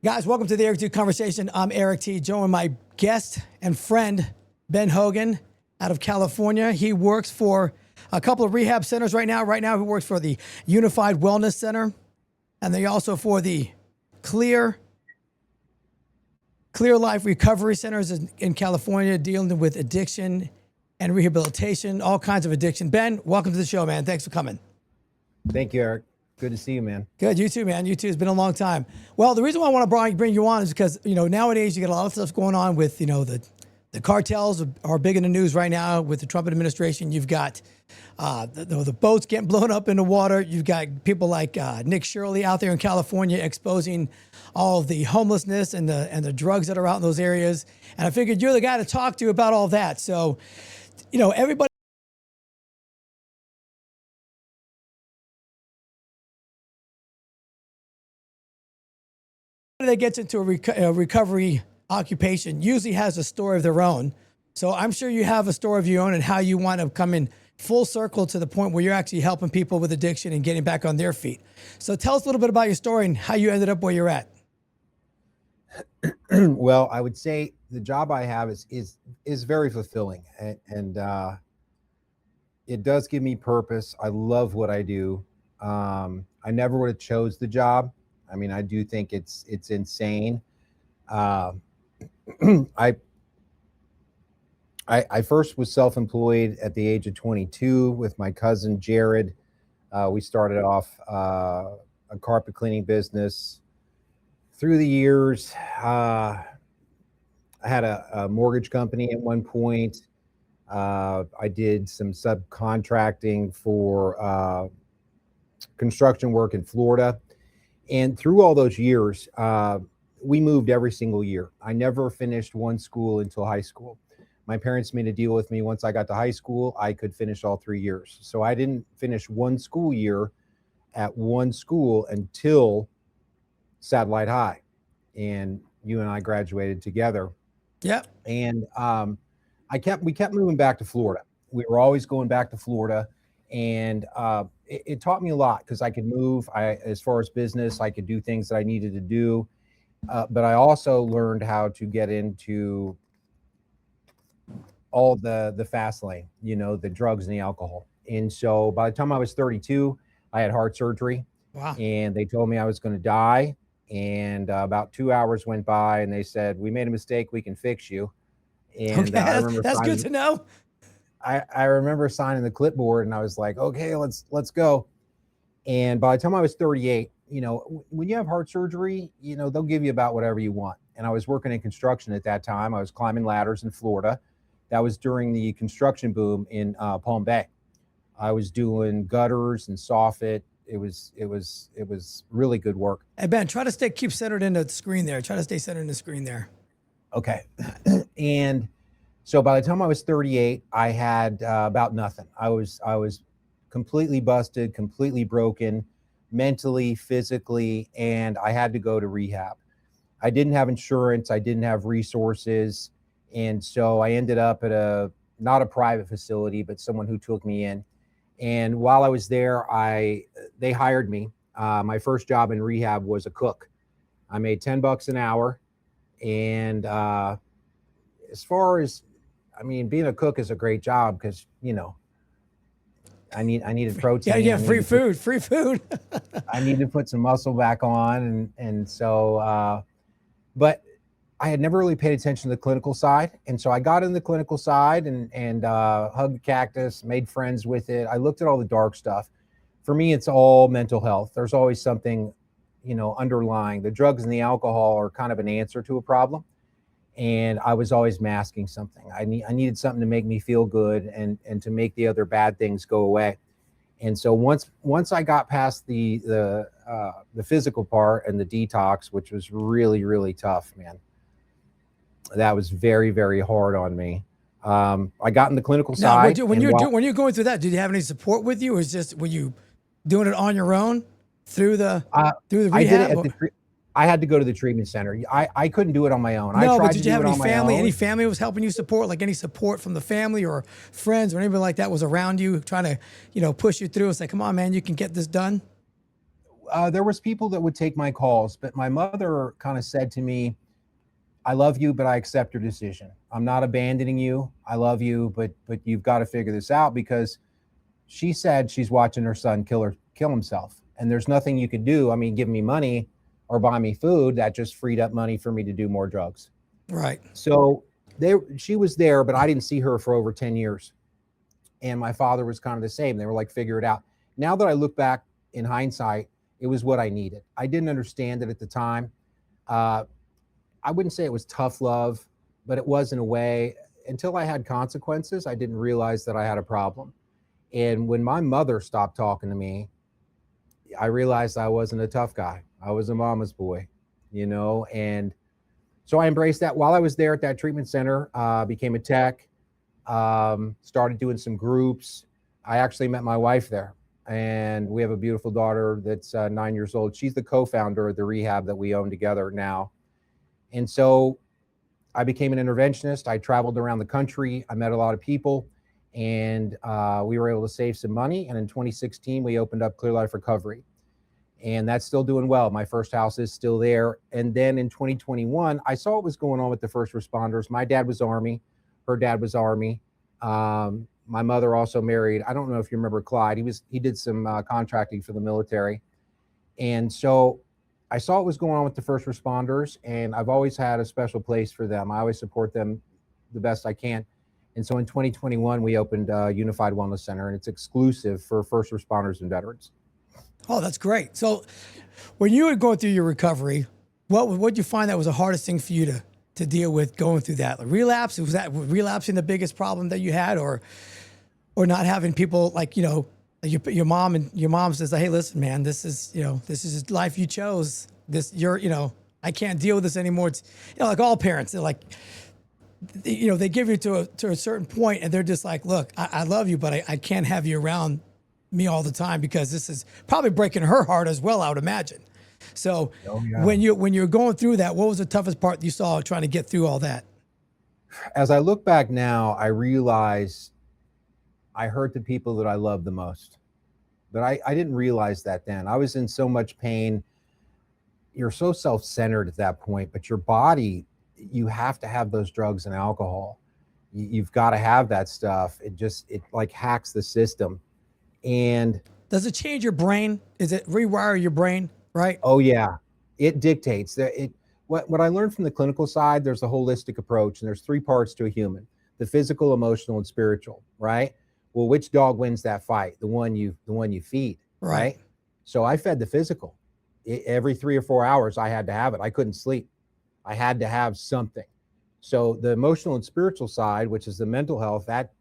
Guys, welcome to the Eric T Conversation. I'm Eric T. Joining my guest and friend, Ben Hogan, out of California. He works for a couple of rehab centers right now. Right now, he works for the Unified Wellness Center, and they also for the Clear Life Recovery Centers in California, dealing with addiction and rehabilitation, all kinds of addiction. Ben, welcome to the show, man. Thanks for coming. Thank you, Eric. Good to see you, man. Good. You too, man. You too. It's been a long time. Well, the reason why I want to bring you on is because, nowadays you get a lot of stuff going on with, the cartels are big in the news right now with the Trump administration. You've got the boats getting blown up in the water. You've got people like Nick Shirley out there in California exposing all of the homelessness and the drugs that are out in those areas. And I figured you're the guy to talk to about all that. So, everybody that gets into a recovery occupation usually has a story of their own. So I'm sure you have a story of your own and how you want to come in full circle to the point where you're actually helping people with addiction and getting back on their feet. So tell us a little bit about your story and how you ended up where you're at. Well, I would say the job I have is very fulfilling, and it does give me purpose. I love what I do. I never would have chose the job. I mean, I do think it's insane. I first was self-employed at the age of 22 with my cousin Jared. We started off a carpet cleaning business. Through the years, I had a mortgage company at one point. I did some subcontracting for construction work in Florida. And through all those years, we moved every single year. I never finished one school until high school. My parents made a deal with me. Once I got to high school, I could finish all 3 years. So I didn't finish one school year at one school until Satellite High. And you and I graduated together. Yep. And we kept moving back to Florida. We were always going back to Florida. And it taught me a lot because I could move. As far as business, I could do things that I needed to do. But I also learned how to get into all the fast lane, the drugs and the alcohol. And so by the time I was 32, I had heart surgery. Wow. And they told me I was going to die. And about 2 hours went by and they said, "We made a mistake. We can fix you." And Okay, I remember that's good to know. I remember signing the clipboard and I was like, okay, let's go. And by the time I was 38, when you have heart surgery, they'll give you about whatever you want. And I was working in construction at that time. I was climbing ladders in Florida. That was during the construction boom in Palm Bay. I was doing gutters and soffit. It was really good work. Hey, Ben, try to keep centered in the screen there. Try to stay centered in the screen there. Okay. And so by the time I was 38, I had about nothing. I was completely busted, completely broken, mentally, physically, and I had to go to rehab. I didn't have insurance. I didn't have resources. And so I ended up at not a private facility, but someone who took me in. And while I was there, they hired me. My first job in rehab was a cook. I made $10 an hour. And as far as, being a cook is a great job because, I needed protein. Yeah, free food. I needed to put some muscle back on. And so, but I had never really paid attention to the clinical side. And so I got in the clinical side and hugged the cactus, made friends with it. I looked at all the dark stuff. For me, it's all mental health. There's always something, underlying. The drugs and the alcohol are kind of an answer to a problem. And I was always masking something. I needed something to make me feel good and to make the other bad things go away. And so once I got past the physical part and the detox, which was really, really tough, man, that was very, very hard on me. I got in the clinical side. When you're going through that, did you have any support with you, or were you doing it on your own through the rehab? I did it I had to go to the treatment center. I couldn't do it on my own. No, but did you have any family? Any family was helping you support, like any support from the family or friends or anybody like that was around you trying to, push you through and say, "Come on, man, you can get this done"? there was people that would take my calls, but my mother kind of said to me, I love you, but I accept your decision. I'm not abandoning you. I love you, but you've got to figure this out, because she said she's watching her son kill himself. And there's nothing you could do. I mean, give me money or buy me food. That just freed up money for me to do more drugs. Right. So she was there, but I didn't see her for over 10 years. And my father was kind of the same. They were like, figure it out. Now that I look back in hindsight, it was what I needed. I didn't understand it at the time. I wouldn't say it was tough love, but it was in a way. Until I had consequences, I didn't realize that I had a problem. And when my mother stopped talking to me, I realized I wasn't a tough guy. I was a mama's boy, and so I embraced that. While I was there at that treatment center, became a tech, started doing some groups. I actually met my wife there, and we have a beautiful daughter that's 9 years old. She's the co-founder of the rehab that we own together now. And so I became an interventionist. I traveled around the country. I met a lot of people, and we were able to save some money. And in 2016, we opened up Clear Life Recovery, and that's still doing well. My first house is still there. And then in 2021, I saw what was going on with the first responders. My dad was Army. Her dad was Army. My mother also married. I don't know if you remember Clyde. He did some contracting for the military. And so I saw what was going on with the first responders, and I've always had a special place for them. I always support them the best I can. And so in 2021, we opened Unified Wellness Center, and it's exclusive for first responders and veterans. Oh, that's great. So when you were going through your recovery, what did you find that was the hardest thing for you to deal with going through that? Like relapse? Was that relapsing the biggest problem that you had, or not having people like, your mom says, hey, listen, man, this is life you chose. I can't deal with this anymore. It's, like all parents, they're like, they give you to a certain point, and they're just like, look, I love you, but I can't have you around me all the time, because this is probably breaking her heart as well, I would imagine. So when you're going through that, what was the toughest part you saw trying to get through all that? As I look back now, I realize I hurt the people that I love the most. But I didn't realize that then. I was in so much pain. You're so self-centered at that point, but your body, you have to have those drugs and alcohol. You've got to have that stuff. It like hacks the system. And does it change your brain? Is it rewire your brain, right? Oh yeah, it dictates that. What I learned from the clinical side, there's a holistic approach, and there's 3 parts to a human: the physical, emotional, and spiritual, right? Well, which dog wins that fight? The one you feed, right? So I fed the physical. Every 3 or 4 hours, I had to have it. I couldn't sleep. I had to have something. So the emotional and spiritual side, which is the mental health, that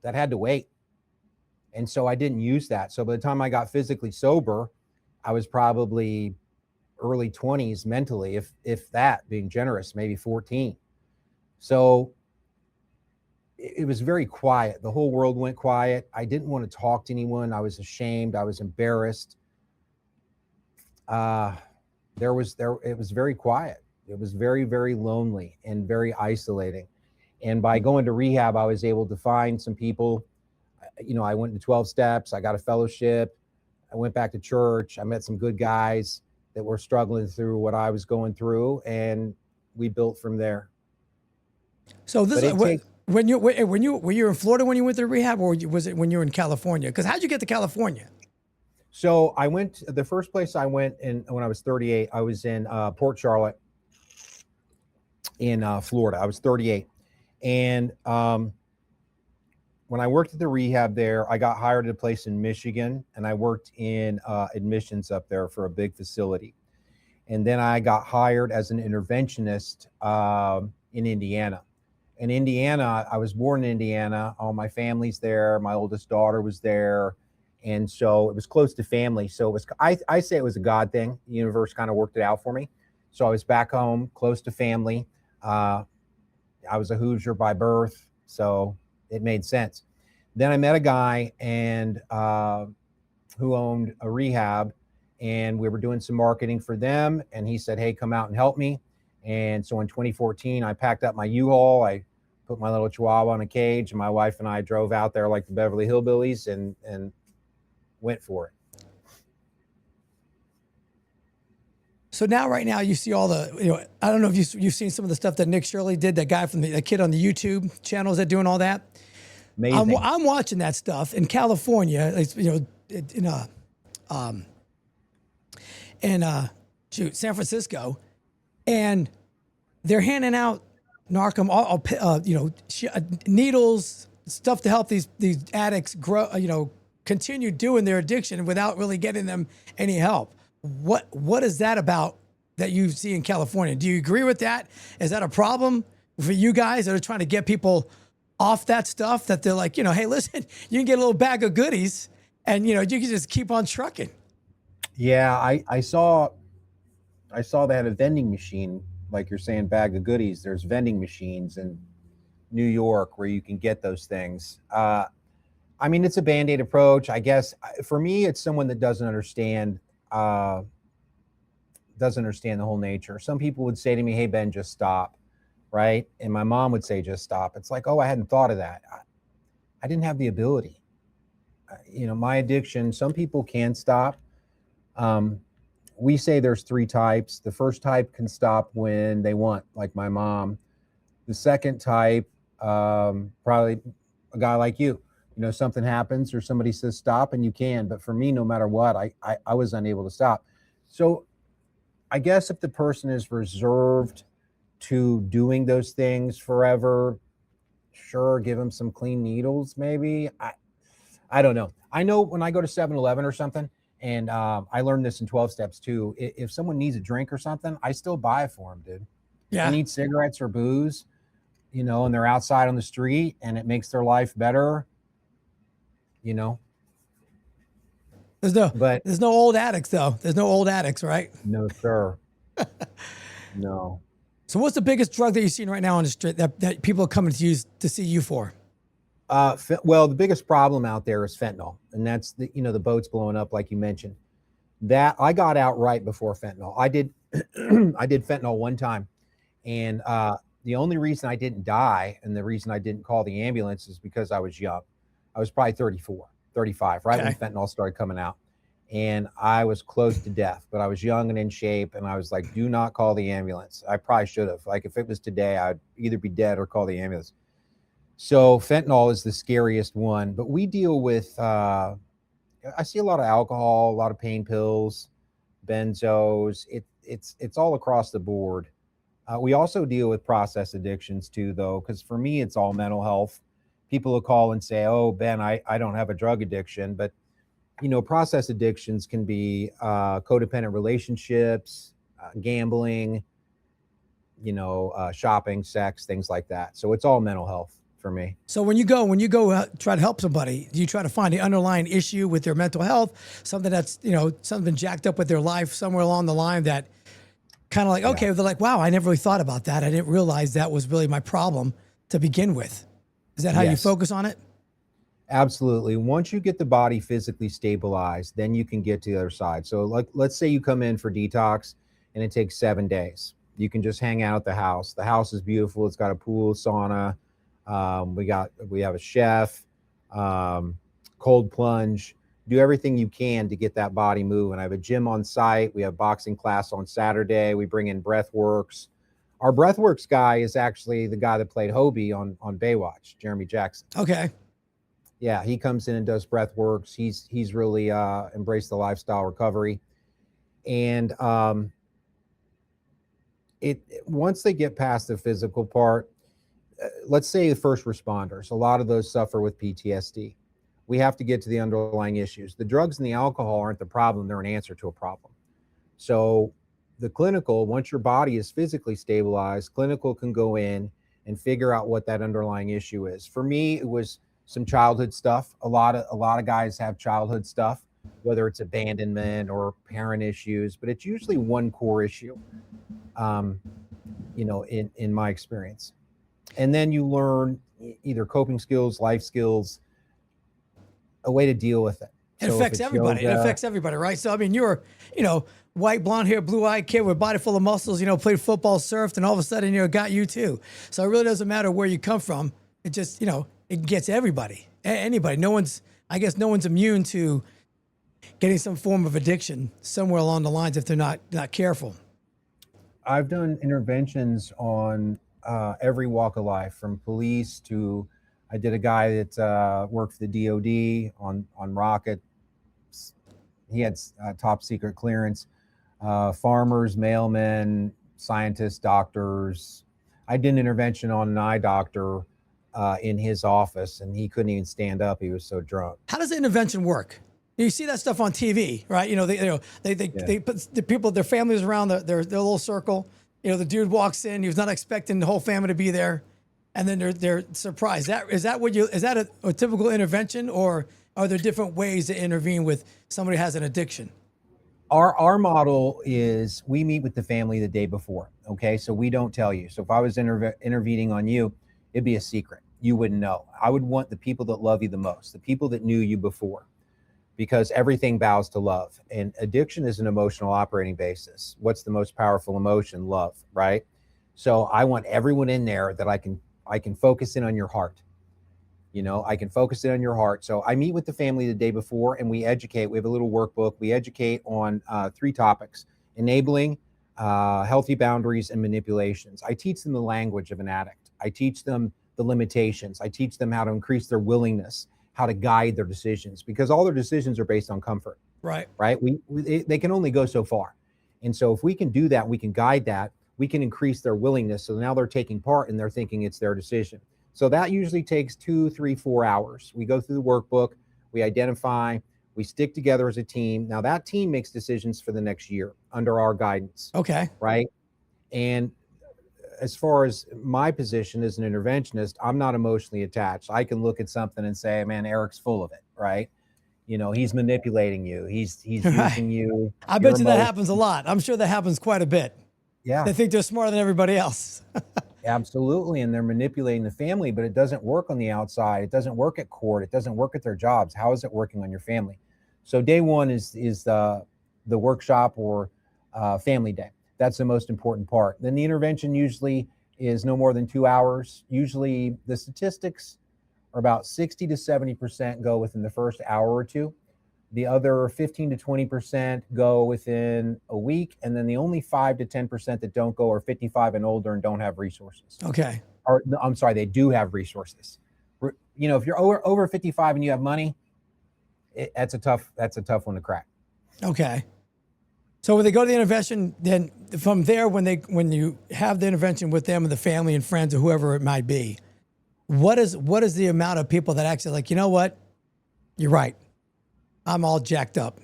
had to wait. And so I didn't use that. So by the time I got physically sober, I was probably early 20s mentally, if that, being generous, maybe 14. So it was very quiet. The whole world went quiet. I didn't want to talk to anyone. I was ashamed. I was embarrassed. It was very quiet. It was very, very lonely and very isolating. And by going to rehab, I was able to find some people. I went to 12 steps. I got a fellowship. I went back to church. I met some good guys that were struggling through what I was going through, and we built from there. So this is when you were you in Florida when you went to rehab, or was it when you were in California? Because how'd you get to California? So the first place I went in when I was 38, I was in Port Charlotte in Florida. I was 38. And when I worked at the rehab there, I got hired at a place in Michigan, and I worked in admissions up there for a big facility. And then I got hired as an interventionist in Indiana. In Indiana, I was born in Indiana. All my family's there. My oldest daughter was there. And so it was close to family. So it was, I say it was a God thing. The universe kind of worked it out for me. So I was back home, close to family. I was a Hoosier by birth, so it made sense. Then I met a guy and who owned a rehab, and we were doing some marketing for them. And he said, hey, come out and help me. And so in 2014, I packed up my U-Haul. I put my little Chihuahua in a cage, and my wife and I drove out there like the Beverly Hillbillies and went for it. So now, right now, you see all the, I don't know if you've seen some of the stuff that Nick Shirley did, that guy from the kid on the YouTube channels that doing all that. Amazing. I'm watching that stuff in California, San Francisco, and they're handing out needles, stuff to help these addicts grow, continue doing their addiction without really getting them any help. What is that about that you see in California? Do you agree with that? Is that a problem for you guys that are trying to get people off that stuff, that they're like, hey, listen, you can get a little bag of goodies and, you can just keep on trucking? Yeah, I saw they had a vending machine, like you're saying, bag of goodies. There's vending machines in New York where you can get those things. I mean, it's a Band-Aid approach, I guess. For me, it's someone that doesn't understand the whole nature. Some people would say to me, hey, Ben, just stop, right? And my mom would say, just stop. It's like, oh, I hadn't thought of that. I didn't have the ability. My addiction, some people can stop. We say there's 3 types. The first type can stop when they want, like my mom. The second type, probably a guy like you. Something happens or somebody says stop and you can. But for me, no matter what, I was unable to stop. So I guess if the person is reserved to doing those things forever, sure, give them some clean needles, maybe. I don't know. I know when I go to 7-Eleven or something, and I learned this in 12 steps too. If someone needs a drink or something, I still buy it for them, dude. Yeah. They need cigarettes or booze, and they're outside on the street and it makes their life better. There's no old addicts though. There's no old addicts, right? No, sir. No. So what's the biggest drug that you've seen right now on the street that people are coming to use to see you for? Well, the biggest problem out there is fentanyl, and that's the boat's blowing up, like you mentioned. That I got out right before fentanyl. I did fentanyl one time, and the only reason I didn't die and the reason I didn't call the ambulance is because I was young. I was probably 34, 35, right when fentanyl started coming out. And I was close to death, but I was young and in shape. And I was like, do not call the ambulance. I probably should have. Like, if it was today, I'd either be dead or call the ambulance. So fentanyl is the scariest one. But we deal with, I see a lot of alcohol, a lot of pain pills, benzos. It's all across the board. We also deal with process addictions too, though, because for me, it's all mental health. People will call and say, oh, Ben, I don't have a drug addiction. But, process addictions can be codependent relationships, gambling, shopping, sex, things like that. So it's all mental health for me. So when you go try to help somebody, do you try to find the underlying issue with their mental health, something that's, something jacked up with their life somewhere along the line that kind of like, okay, they're like, wow, I never really thought about that. I didn't realize that was really my problem to begin with. Is that how you focus on it? Absolutely. Once you get the body physically stabilized, then you can get to the other side. So let's say you come in for detox and it takes 7 days. You can just hang out at the house. The house is beautiful. It's got a pool, sauna. We have a chef, cold plunge. Do everything you can to get that body moving. I have a gym on site. We have boxing class on Saturday. We bring in breathworks. Our breathworks guy is actually the guy that played Hobie on Baywatch, Jeremy Jackson. Okay. Yeah, he comes in and does breathworks. He's really embraced the lifestyle recovery. And once they get past the physical part, let's say the first responders, a lot of those suffer with PTSD. We have to get to the underlying issues. The drugs and the alcohol aren't the problem. They're an answer to a problem. So the clinical, once your body is physically stabilized, clinical can go in and figure out what that underlying issue is. For me, it was some childhood stuff. A lot of guys have childhood stuff, whether it's abandonment or parent issues, but it's usually one core issue, in my experience. And then you learn either coping skills, life skills, a way to deal with it. It affects everybody. Yoga, it affects everybody, right? So, I mean, you're, white, blonde hair, blue-eyed kid with a body full of muscles, played football, surfed, and all of a sudden, got you too. So it really doesn't matter where you come from. It just, it gets everybody, anybody. I guess no one's immune to getting some form of addiction somewhere along the lines if they're not careful. I've done interventions on every walk of life, from police to I did a guy that worked for the DOD on rockets. He had top secret clearance. Farmers, mailmen, scientists, doctors. I did an intervention on an eye doctor in his office, and he couldn't even stand up. He was so drunk. How does the intervention work? You see that stuff on TV, right? They put the people, their families around their little circle. The dude walks in, he was not expecting the whole family to be there, and then they're surprised. Is that a typical intervention, or are there different ways to intervene with somebody who has an addiction? Our model is we meet with the family the day before. Okay, so we don't tell you. So if I was intervening on you, it'd be a secret. You wouldn't know. I would want the people that love you the most, the people that knew you before, because everything bows to love. And addiction is an emotional operating basis. What's the most powerful emotion? Love, right? So I want everyone in there that I can focus in on your heart. I can focus in on your heart. So I meet with the family the day before, and we educate. We have a little workbook. We educate on 3 topics: enabling, healthy boundaries, and manipulations. I teach them the language of an addict. I teach them the limitations. I teach them how to increase their willingness, how to guide their decisions, because all their decisions are based on comfort. Right. They can only go so far. And so if we can do that, we can guide that, we can increase their willingness. So now they're taking part and they're thinking it's their decision. So that usually takes 2, 3, 4 hours. We go through the workbook, we identify, we stick together as a team. Now that team makes decisions for the next year under our guidance. Okay. Right. And as far as my position as an interventionist, I'm not emotionally attached. I can look at something and say, man, Eric's full of it. Right. He's manipulating you. He's using you. I bet you that happens a lot. I'm sure that happens quite a bit. Yeah. They think they're smarter than everybody else. Absolutely. And they're manipulating the family, but it doesn't work on the outside. It doesn't work at court. It doesn't work at their jobs. How is it working on your family? So day one is the workshop or family day. That's the most important part. Then the intervention usually is no more than 2 hours. Usually the statistics are about 60 to 70% go within the first hour or two. The other 15 to 20% go within a week. And then the only 5 to 10% that don't go are 55 and older and don't have resources. Okay. Or I'm sorry, they do have resources. If you're over 55 and you have money, that's a tough one to crack. Okay. So when they go to the intervention, then from there, when you have the intervention with them and the family and friends or whoever it might be, what is the amount of people that actually like, you know what? You're right. I'm all jacked up.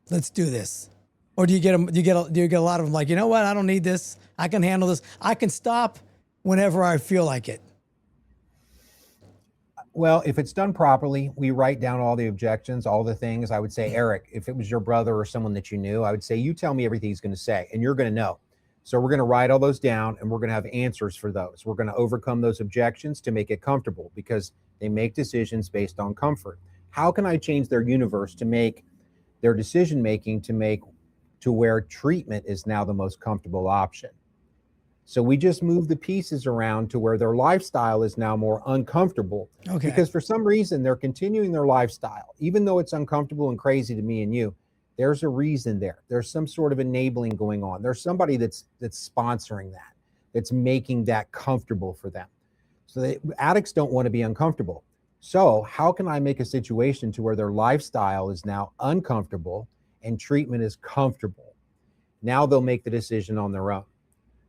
Let's do this. Or do you get a lot of them like, you know what? I don't need this. I can handle this. I can stop whenever I feel like it. Well, if it's done properly, we write down all the objections, all the things. I would say, Eric, if it was your brother or someone that you knew, I would say, you tell me everything he's going to say, and you're going to know. So we're going to write all those down, and we're going to have answers for those. We're going to overcome those objections to make it comfortable, because they make decisions based on comfort. How can I change their universe to make their decision making to where treatment is now the most comfortable option? So we just move the pieces around to where their lifestyle is now more uncomfortable. Okay. Because for some reason they're continuing their lifestyle, even though it's uncomfortable and crazy to me and you. There's a reason there. There's some sort of enabling going on. There's somebody that's sponsoring that, that's making that comfortable for them. So addicts don't want to be uncomfortable. So how can I make a situation to where their lifestyle is now uncomfortable and treatment is comfortable? Now they'll make the decision on their own.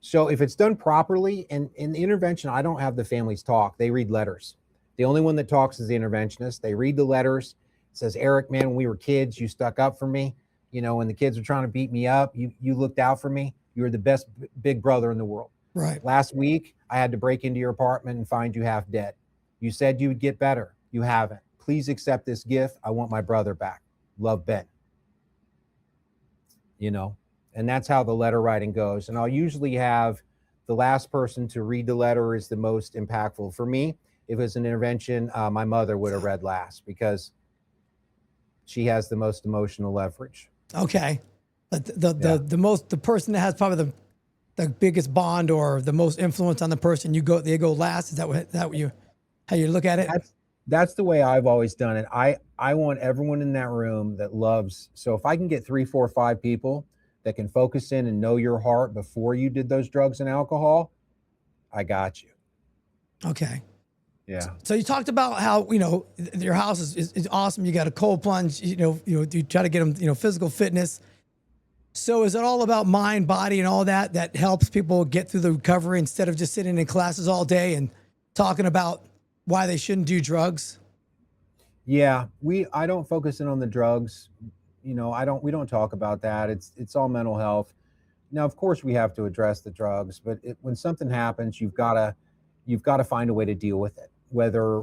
So if it's done properly, and in the intervention, I don't have the families talk. They read letters. The only one that talks is the interventionist. They read the letters. It says, Eric, man, when we were kids, you stuck up for me. When the kids were trying to beat me up, you looked out for me. You were the best big brother in the world. Right. Last week, I had to break into your apartment and find you half dead. You said you would get better. You haven't. Please accept this gift. I want my brother back. Love, Ben. And that's how the letter writing goes. And I'll usually have the last person to read the letter is the most impactful. For me, if it was an intervention, my mother would have read last, because she has the most emotional leverage. Okay. But the person that has probably the biggest bond or the most influence on the person, they go last. Is that how you look at it? That's the way I've always done it. I want everyone in that room that loves. So if I can get 3, 4, 5 people that can focus in and know your heart before you did those drugs and alcohol, I got you. Okay. Yeah. So you talked about how, your house is awesome. You got a cold plunge, you try to get them, physical fitness. So is it all about mind, body, and all that helps people get through the recovery instead of just sitting in classes all day and talking about why they shouldn't do drugs? Yeah, I don't focus in on the drugs. We don't talk about that. It's all mental health. Now, of course, we have to address the drugs, but when something happens, you've got to find a way to deal with it. Whether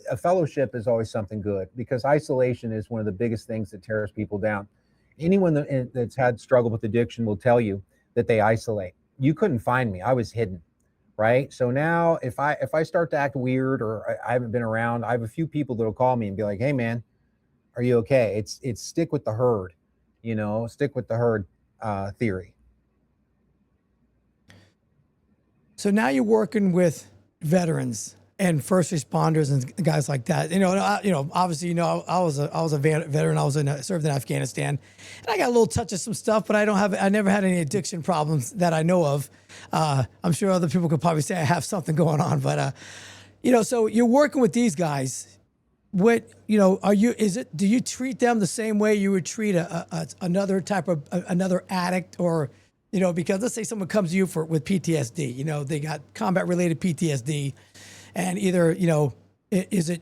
a fellowship is always something good, because isolation is one of the biggest things that tears people down. Anyone that's had struggle with addiction will tell you that they isolate. You couldn't find me. I was hidden, right? So now if I start to act weird or I haven't been around, I have a few people that'll call me and be like, "Hey man, are you okay?" It's stick with the herd, stick with the herd theory. So now you're working with veterans and first responders and guys like that. Obviously, I was a veteran. Served in Afghanistan, and I got a little touch of some stuff, but I never had any addiction problems that I know of. I'm sure other people could probably say I have something going on, but so you're working with these guys. What do you treat them the same way you would treat another type of another addict, or because let's say someone comes to you with PTSD, they got combat related PTSD, and either is it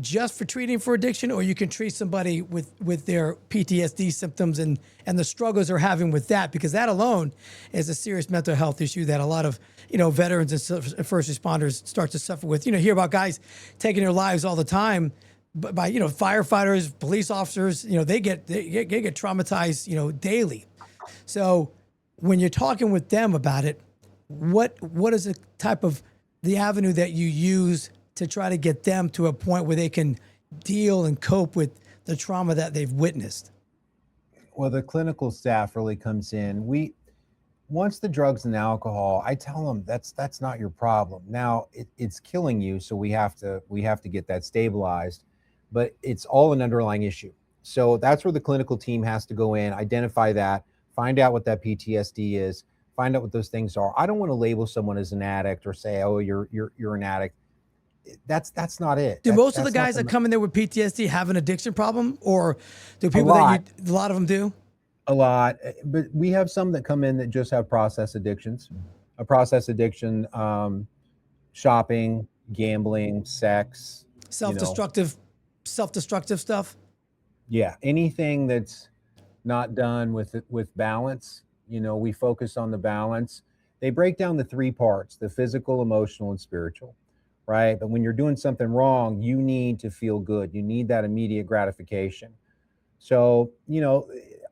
just for treating for addiction, or you can treat somebody with their PTSD symptoms and the struggles they're having with that, because that alone is a serious mental health issue that a lot of veterans and first responders start to suffer with. Hear about guys taking their lives all the time by firefighters, police officers. They get traumatized daily. So when you're talking with them about it, what is the type of the avenue that you use to try to get them to a point where they can deal and cope with the trauma that they've witnessed? Well, the clinical staff really comes in. Once the drugs and alcohol, I tell them that's not your problem. Now it's killing you, so we have to get that stabilized, but it's all an underlying issue. So that's where the clinical team has to go in, identify that, find out what that PTSD is, find out what those things are. I don't want to label someone as an addict or say, "Oh, you're an addict." That's not it. Do most of the guys that come in there with PTSD have an addiction problem, or do people a lot of them do? A lot, but we have some that come in that just have process addictions, a process addiction, shopping, gambling, sex, self-destructive stuff. Yeah, anything that's not done with balance. We focus on the balance. They break down the three parts: the physical, emotional, and spiritual, right? But when you're doing something wrong, you need to feel good. You need that immediate gratification. So,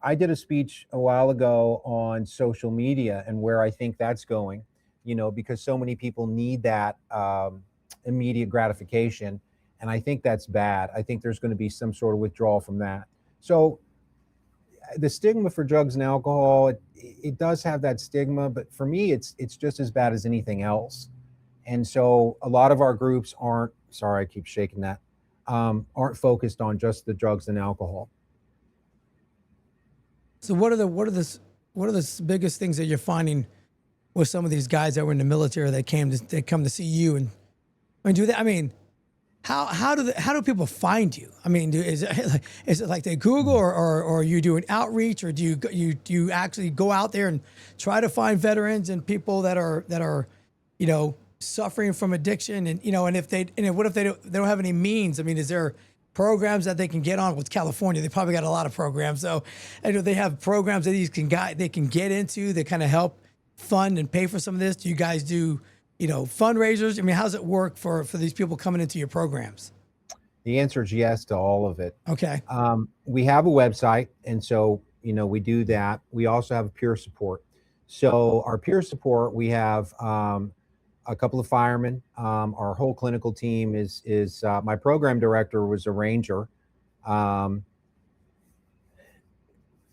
I did a speech a while ago on social media and where I think that's going, because so many people need that immediate gratification. And I think that's bad. I think there's going to be some sort of withdrawal from that. So the stigma for drugs and alcohol, it does have that stigma, but for me, it's just as bad as anything else. And so a lot of our groups aren't, sorry, I keep shaking that, aren't focused on just the drugs and alcohol. So what are the biggest things that you're finding with some of these guys that were in the military that come to see you and do that? I mean, how do people find you? I mean, is it like they Google, or are you doing outreach, or do you actually go out there and try to find veterans and people that are suffering from addiction, and what if they don't have any means? I mean, is there programs that they can get on? With California, they probably got a lot of programs. So I know they have programs that they can get into that kind of help fund and pay for some of this. Do you guys do fundraisers? I mean, how does it work for these people coming into your programs? The answer is yes to all of it. Okay. We have a website, and so we do that. We also have peer support. So our peer support, we have a couple of firemen. Our whole clinical team is my program director was a Ranger.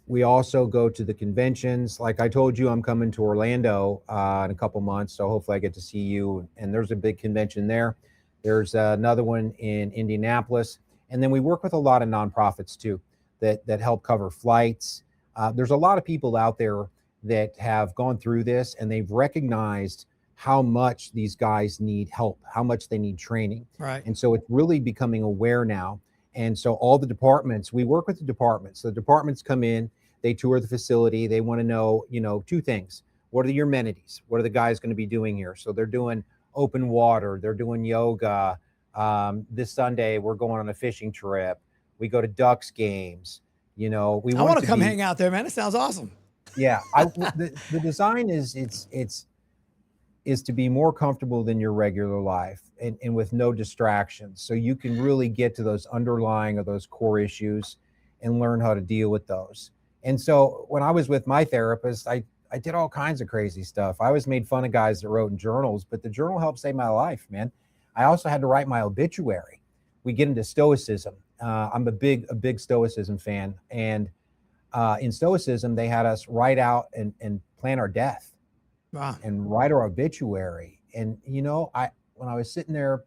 We also go to the conventions. Like I told you, I'm coming to Orlando in a couple months, so hopefully I get to see you. And there's a big convention there. There's another one in Indianapolis. And then we work with a lot of nonprofits too that help cover flights. There's a lot of people out there that have gone through this and they've recognized how much these guys need help, how much they need training. Right. And so it's really becoming aware now. And so all the departments, we work with the departments. So the departments come in, they tour the facility. They want to know, two things. What are your amenities? What are the guys going to be doing here? So they're doing open water. They're doing yoga. This Sunday, we're going on a fishing trip. We go to Ducks games. We I want to come hang out there, man. It sounds awesome. Yeah. The design is to be more comfortable than your regular life and with no distractions. So you can really get to those underlying or those core issues and learn how to deal with those. And so when I was with my therapist, I did all kinds of crazy stuff. I always made fun of guys that wrote in journals, but the journal helped save my life, man. I also had to write my obituary. We get into stoicism. I'm a big stoicism fan. And in stoicism, they had us write out and plan our death. Wow. And write our obituary. And when I was sitting there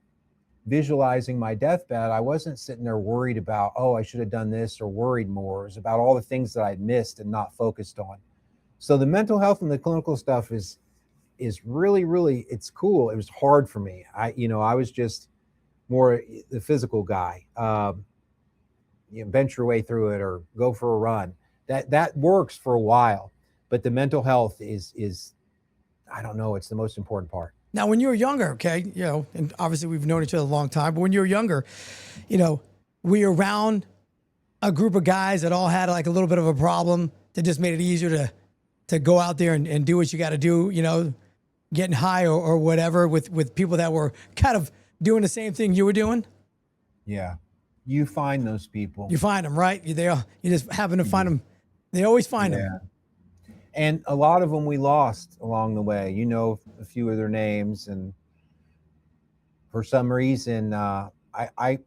visualizing my deathbed, I wasn't sitting there worried about, I should have done this or worried more. It was about all the things that I'd missed and not focused on. So the mental health and the clinical stuff is really, really, it's cool. It was hard for me. I was just more the physical guy. Venture your way through it or go for a run. That works for a while, but the mental health is I don't know. It's the most important part. Now, when you were younger, okay, and obviously we've known each other a long time, but when you were younger, were you around a group of guys that all had like a little bit of a problem that just made it easier to go out there and do what you got to do, getting high or whatever with people that were kind of doing the same thing you were doing? Yeah. You find those people. You find them, right? You just happen to find them. They always find them. And a lot of them we lost along the way. A few of their names, and for some reason, I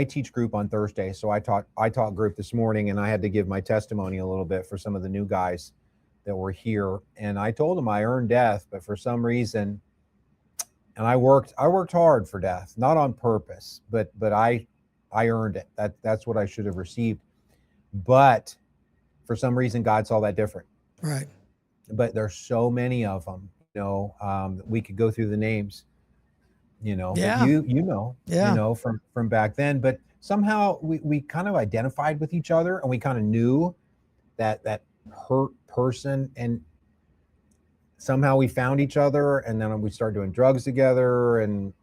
teach group on Thursday, so I taught group this morning, and I had to give my testimony a little bit for some of the new guys that were here. And I told them I earned death, but for some reason, and I worked hard for death, not on purpose, but I earned it. That's what I should have received, but for some reason, God saw that different. Right. But there's so many of them, we could go through the names, Yeah. From back then. But somehow we kind of identified with each other, and we kind of knew that hurt person, and somehow we found each other, and then we started doing drugs together, and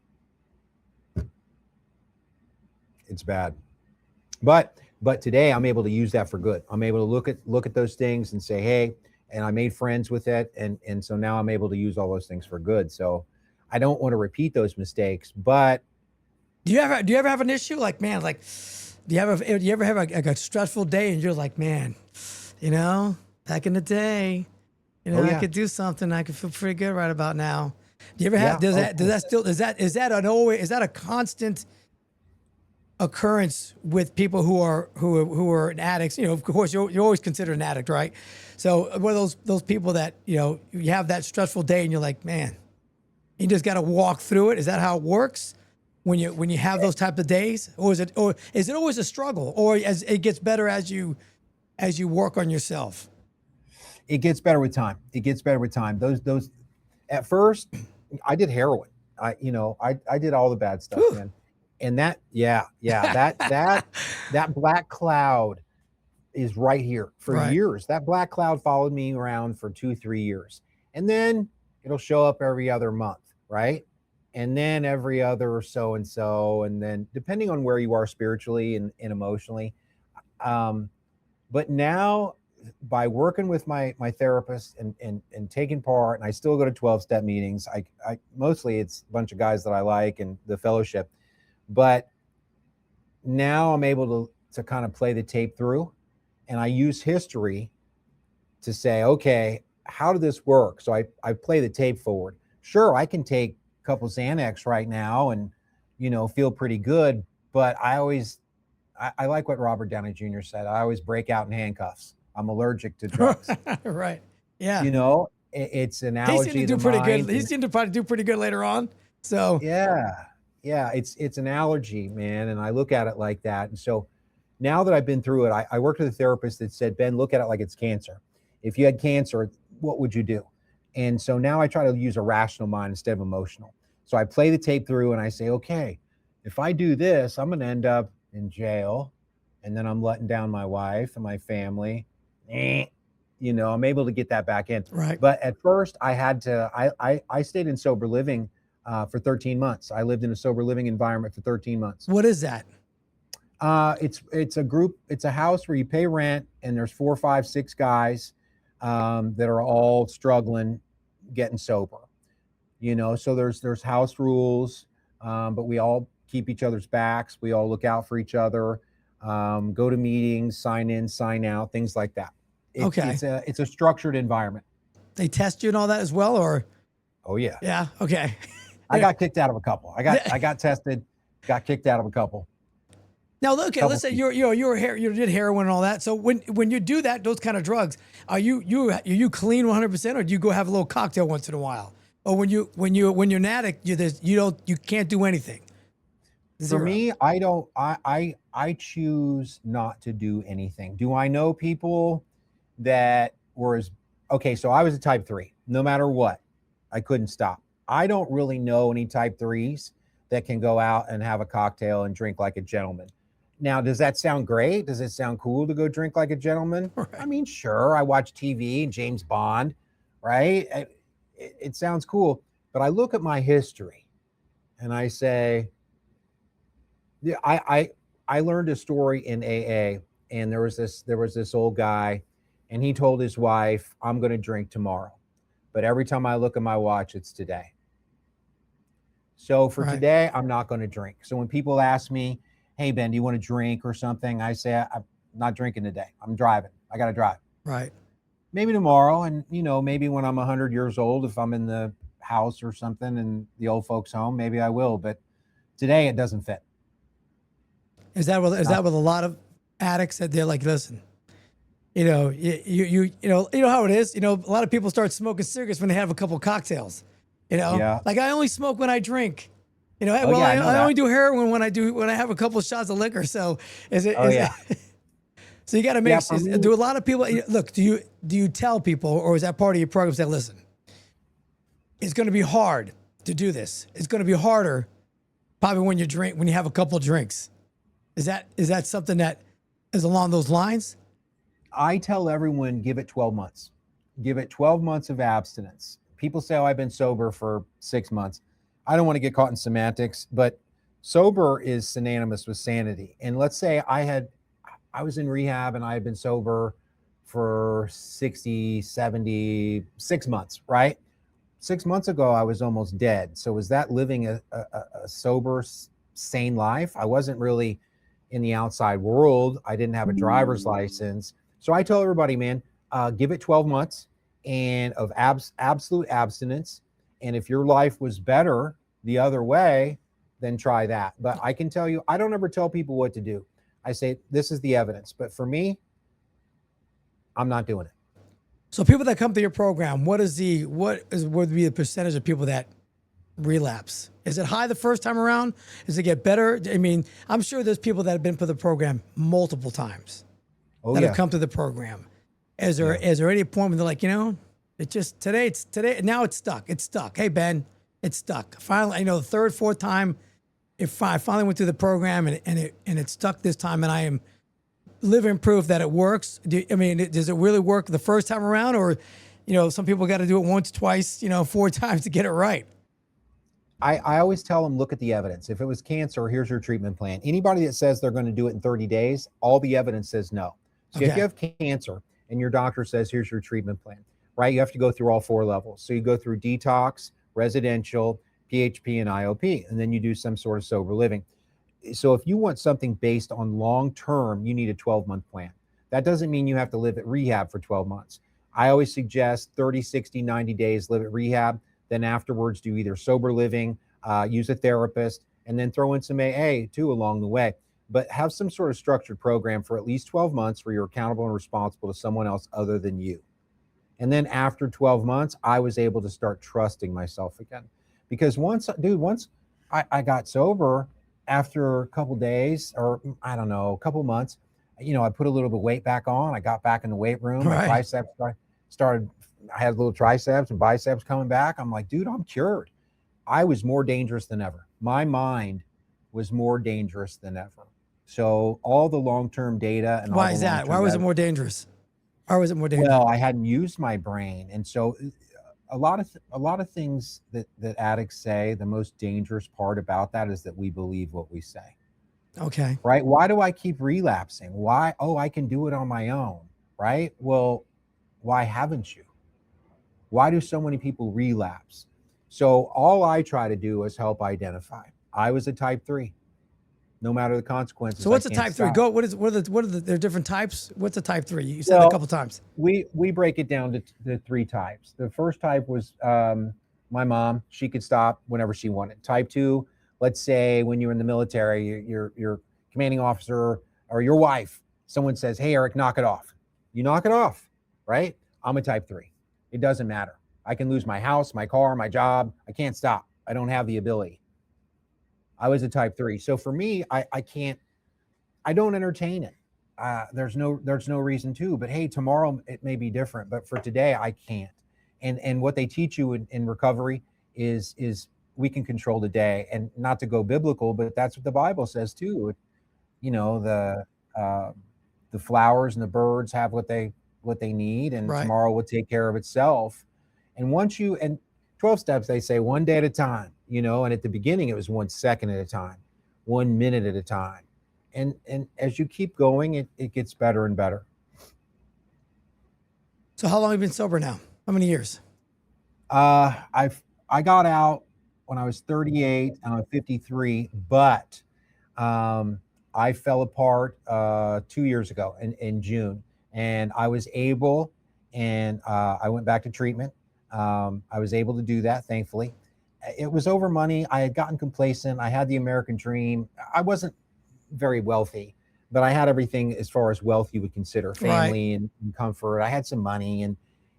it's bad. But today I'm able to use that for good. I'm able to look at those things and say, hey, and I made friends with it. And so now I'm able to use all those things for good. So I don't want to repeat those mistakes, but. Do you ever have an issue? Like, man, do you ever have a stressful day and you're like, man, back in the day, I could do something. I could feel pretty good right about now. Do you ever have, is that a constant occurrence with people who are addicts? Of course you're always considered an addict, right? So one of those people that you have that stressful day and you're like, man, you just got to walk through it. Is that how it works when you have those type of days, or is it always a struggle, or as it gets better as you work on yourself? It gets better with time. Those at first I did heroin. I did all the bad stuff, man. And that black cloud is right here for years. That black cloud followed me around for 2-3 years. And then it'll show up every other month, right? And then every other so-and-so. And then depending on where you are spiritually and emotionally. But now by working with my therapist and taking part, and I still go to 12-step meetings. I mostly it's a bunch of guys that I like and the fellowship. But now I'm able to kind of play the tape through, and I use history to say, okay, how did this work? So I play the tape forward. Sure, I can take a couple Xanax right now and, feel pretty good, but I like what Robert Downey Jr. said. I always break out in handcuffs. I'm allergic to drugs. Right. Yeah. It's an allergy. He seemed to do pretty good. He seemed to probably do pretty good later on. So yeah, it's an allergy, man. And I look at it like that. And so Now that I've been through it, I worked with a therapist that said, Ben, look at it like it's cancer. If you had cancer, what would you do? And so now I try to use a rational mind instead of emotional. So I play the tape through and I say, okay, if I do this, I'm going to end up in jail. And then I'm letting down my wife and my family. I'm able to get that back in. Right. But at first I had to, I stayed in sober living for 13 months. I lived in a sober living environment for 13 months. What is that? It's a group, it's a house where you pay rent and there's 4, 5, 6 guys that are all struggling, getting sober, so there's house rules, but we all keep each other's backs. We all look out for each other, go to meetings, sign in, sign out, things like that. Okay. It's a structured environment. They test you and all that as well, or? Oh yeah. Yeah. Okay. I got kicked out of a couple. I got tested, got kicked out of a couple. Now, look, let's say you did heroin and all that. So when you do that, those kind of drugs, are you clean 100%, or do you go have a little cocktail once in a while? Or when you're an addict, you can't do anything. Zero. For me, I choose not to do anything. Do I know people that were okay? So I was a type 3. No matter what, I couldn't stop. I don't really know any type 3s that can go out and have a cocktail and drink like a gentleman. Now, does that sound great? Does it sound cool to go drink like a gentleman? Right. I mean, sure. I watch TV and James Bond, right? It sounds cool. But I look at my history and I say, yeah, I learned a story in AA, and there was this old guy, and he told his wife, I'm going to drink tomorrow. But every time I look at my watch, it's today. So for today, I'm not going to drink. So when people ask me, hey, Ben, do you want to drink or something? I say, I'm not drinking today. I'm driving. I got to drive. Right. Maybe tomorrow. And, maybe when I'm 100 years old, if I'm in the house or something and the old folks home, maybe I will. But today it doesn't fit. Is that with a lot of addicts that they're like, listen, you know how it is. A lot of people start smoking cigarettes when they have a couple of cocktails. Yeah. Like I only smoke when I drink. I only do heroin when I have a couple of shots of liquor. So so you got to make sure. Do a lot of people look? Do you tell people, or is that part of your program? Say, listen, it's going to be hard to do this. It's going to be harder, probably when you have a couple of drinks. Is that something that is along those lines? I tell everyone, give it 12 months. Give it 12 months of abstinence. People say, oh, I've been sober for 6 months. I don't want to get caught in semantics, but sober is synonymous with sanity. And let's say I was in rehab and I had been sober for 60, 70, 6 months, right? 6 months ago, I was almost dead. So was that living a sober, sane life? I wasn't really in the outside world. I didn't have a driver's license. So I tell everybody, man, give it 12 months and of absolute abstinence. And if your life was better the other way, then try that. But I can tell you, I don't ever tell people what to do. I say, this is the evidence. But for me, I'm not doing it. So people that come to your program, what would be the percentage of people that relapse? Is it high the first time around? Does it get better? I mean, I'm sure there's people that have been for the program multiple times have come to the program. Is there any point when they're like, it just today, now it's stuck. It's stuck. Hey, Ben, it's stuck. Finally, the third, fourth time, I finally went through the program and it stuck this time, and I am living proof that it works. Does it really work the first time around, or, some people got to do it once, twice, 4 times to get it right? I always tell them, look at the evidence. If it was cancer, here's your treatment plan. Anybody that says they're going to do it in 30 days, all the evidence says no. So if you have cancer and your doctor says, here's your treatment plan, right? You have to go through all 4 levels. So you go through detox, residential, PHP, and IOP, and then you do some sort of sober living. So if you want something based on long-term, you need a 12-month plan. That doesn't mean you have to live at rehab for 12 months. I always suggest 30, 60, 90 days, live at rehab. Then afterwards, do either sober living, use a therapist, and then throw in some AA too along the way. But have some sort of structured program for at least 12 months where you're accountable and responsible to someone else other than you. And then after 12 months, I was able to start trusting myself again. Because once I got sober, after a couple days, or I don't know, a couple months, I put a little bit of weight back on. I got back in the weight room. My Right. triceps started. I had little triceps and biceps coming back. I'm like, dude, I'm cured. I was more dangerous than ever. My mind was more dangerous than ever. So all the long-term data and all Why the is that? Why long-term was it more dangerous? Why was it more dangerous? well, I hadn't used my brain, and so a lot of things that addicts say. The most dangerous part about that is that we believe what we say. Okay. Right? Why do I keep relapsing? Why? Oh, I can do it on my own. Right? Well, why haven't you? Why do so many people relapse? So all I try to do is help identify. I was a type 3. No matter the consequences, So I what's a can't type 3? stop. Go. What are the there are different types? What's a type 3? You said it a Well, couple times. we break it down to the 3 types. The first type was my mom. She could stop whenever she wanted. Type 2, let's say when you're in the military, your commanding officer or your wife, someone says, "Hey, Eric, knock it off." You knock it off, right? I'm a type 3. It doesn't matter. I can lose my house, my car, my job. I can't stop. I don't have the ability. I was a type 3. So for me, I can't. I don't entertain it. There's no reason to. But hey, tomorrow it may be different. But for today, I can't. And what they teach you in recovery is we can control the day, and not to go biblical, but that's what the Bible says too. You know, the flowers and the birds have what they need, and Right. tomorrow will take care of itself. And once you and 12 steps, they say one day at a time. And at the beginning it was 1 second at a time, 1 minute at a time. And as you keep going, it gets better and better. So how long have you been sober now? How many years? I got out when I was 38 and I'm 53, but I fell apart 2 years ago in June, and I was able, and I went back to treatment. I was able to do that, thankfully. It was over money. I had gotten complacent. I had the American dream. I wasn't very wealthy, but I had everything as far as wealth you would consider, Right. family and comfort. I had some money,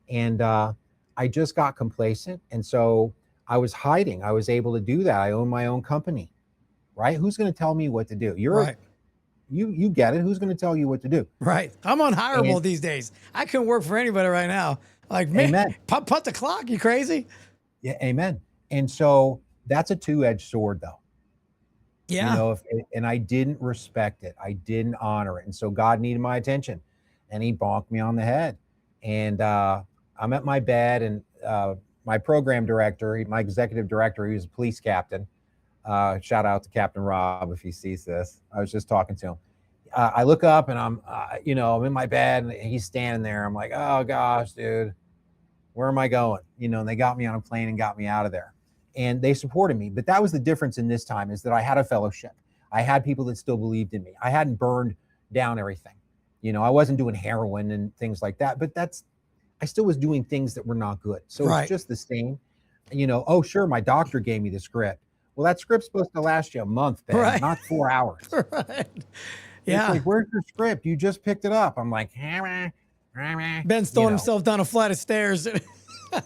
and I just got complacent, and so I was hiding. I was able to do that. I own my own company, right? Who's going to tell me what to do? Right. You get it. Who's going to tell you what to do? Right. I'm unhireable And these days. I couldn't work for anybody right now. Like, man, amen. put the clock. You crazy? Yeah, amen. And so that's a two-edged sword, though. Yeah. And I didn't respect it. I didn't honor it. And so God needed my attention, and he bonked me on the head. And I'm at my bed, and my program director, my executive director, he was a police captain. Shout out to Captain Rob if he sees this. I was just talking to him. I look up, and I'm in my bed, and he's standing there. I'm like, oh gosh, dude, where am I going? And they got me on a plane and got me out of there. And they supported me. But that was the difference in this time, is that I had a fellowship. I had people that still believed in me. I hadn't burned down everything. I wasn't doing heroin and things like that, but I still was doing things that were not good. So Right. it's just the same. Oh, sure, my doctor gave me the script. Well, that script's supposed to last you a month, Ben, Right. not 4 hours. Right. It's Yeah. like, where's your script? You just picked it up. I'm like, Ben's throwing himself down a flight of stairs.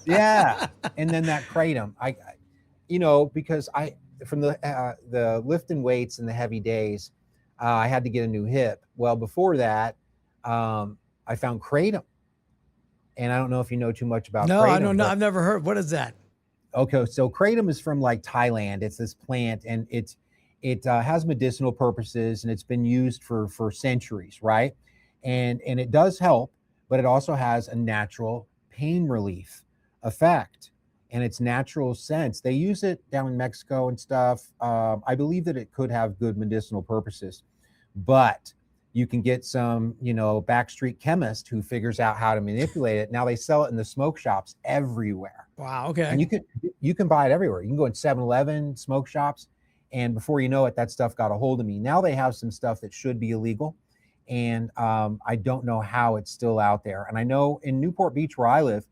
yeah. And then that kratom, because from the lifting weights and the heavy days, I had to get a new hip. Well, before that, I found kratom, and I don't know if you know too much about No, kratom. I don't know. I've never heard. What is that? Okay, so kratom is from like Thailand. It's this plant, and it has medicinal purposes, and it's been used for centuries, right? And it does help, but it also has a natural pain relief effect, and its natural sense. They use it down in Mexico and stuff. I believe that it could have good medicinal purposes, but you can get some, backstreet chemist who figures out how to manipulate it. Now they sell it in the smoke shops everywhere. Wow. Okay. And you can buy it everywhere. You can go in 7-Eleven, smoke shops, and before you know it, that stuff got a hold of me. Now they have some stuff that should be illegal, and I don't know how it's still out there. And I know in Newport Beach, where I live,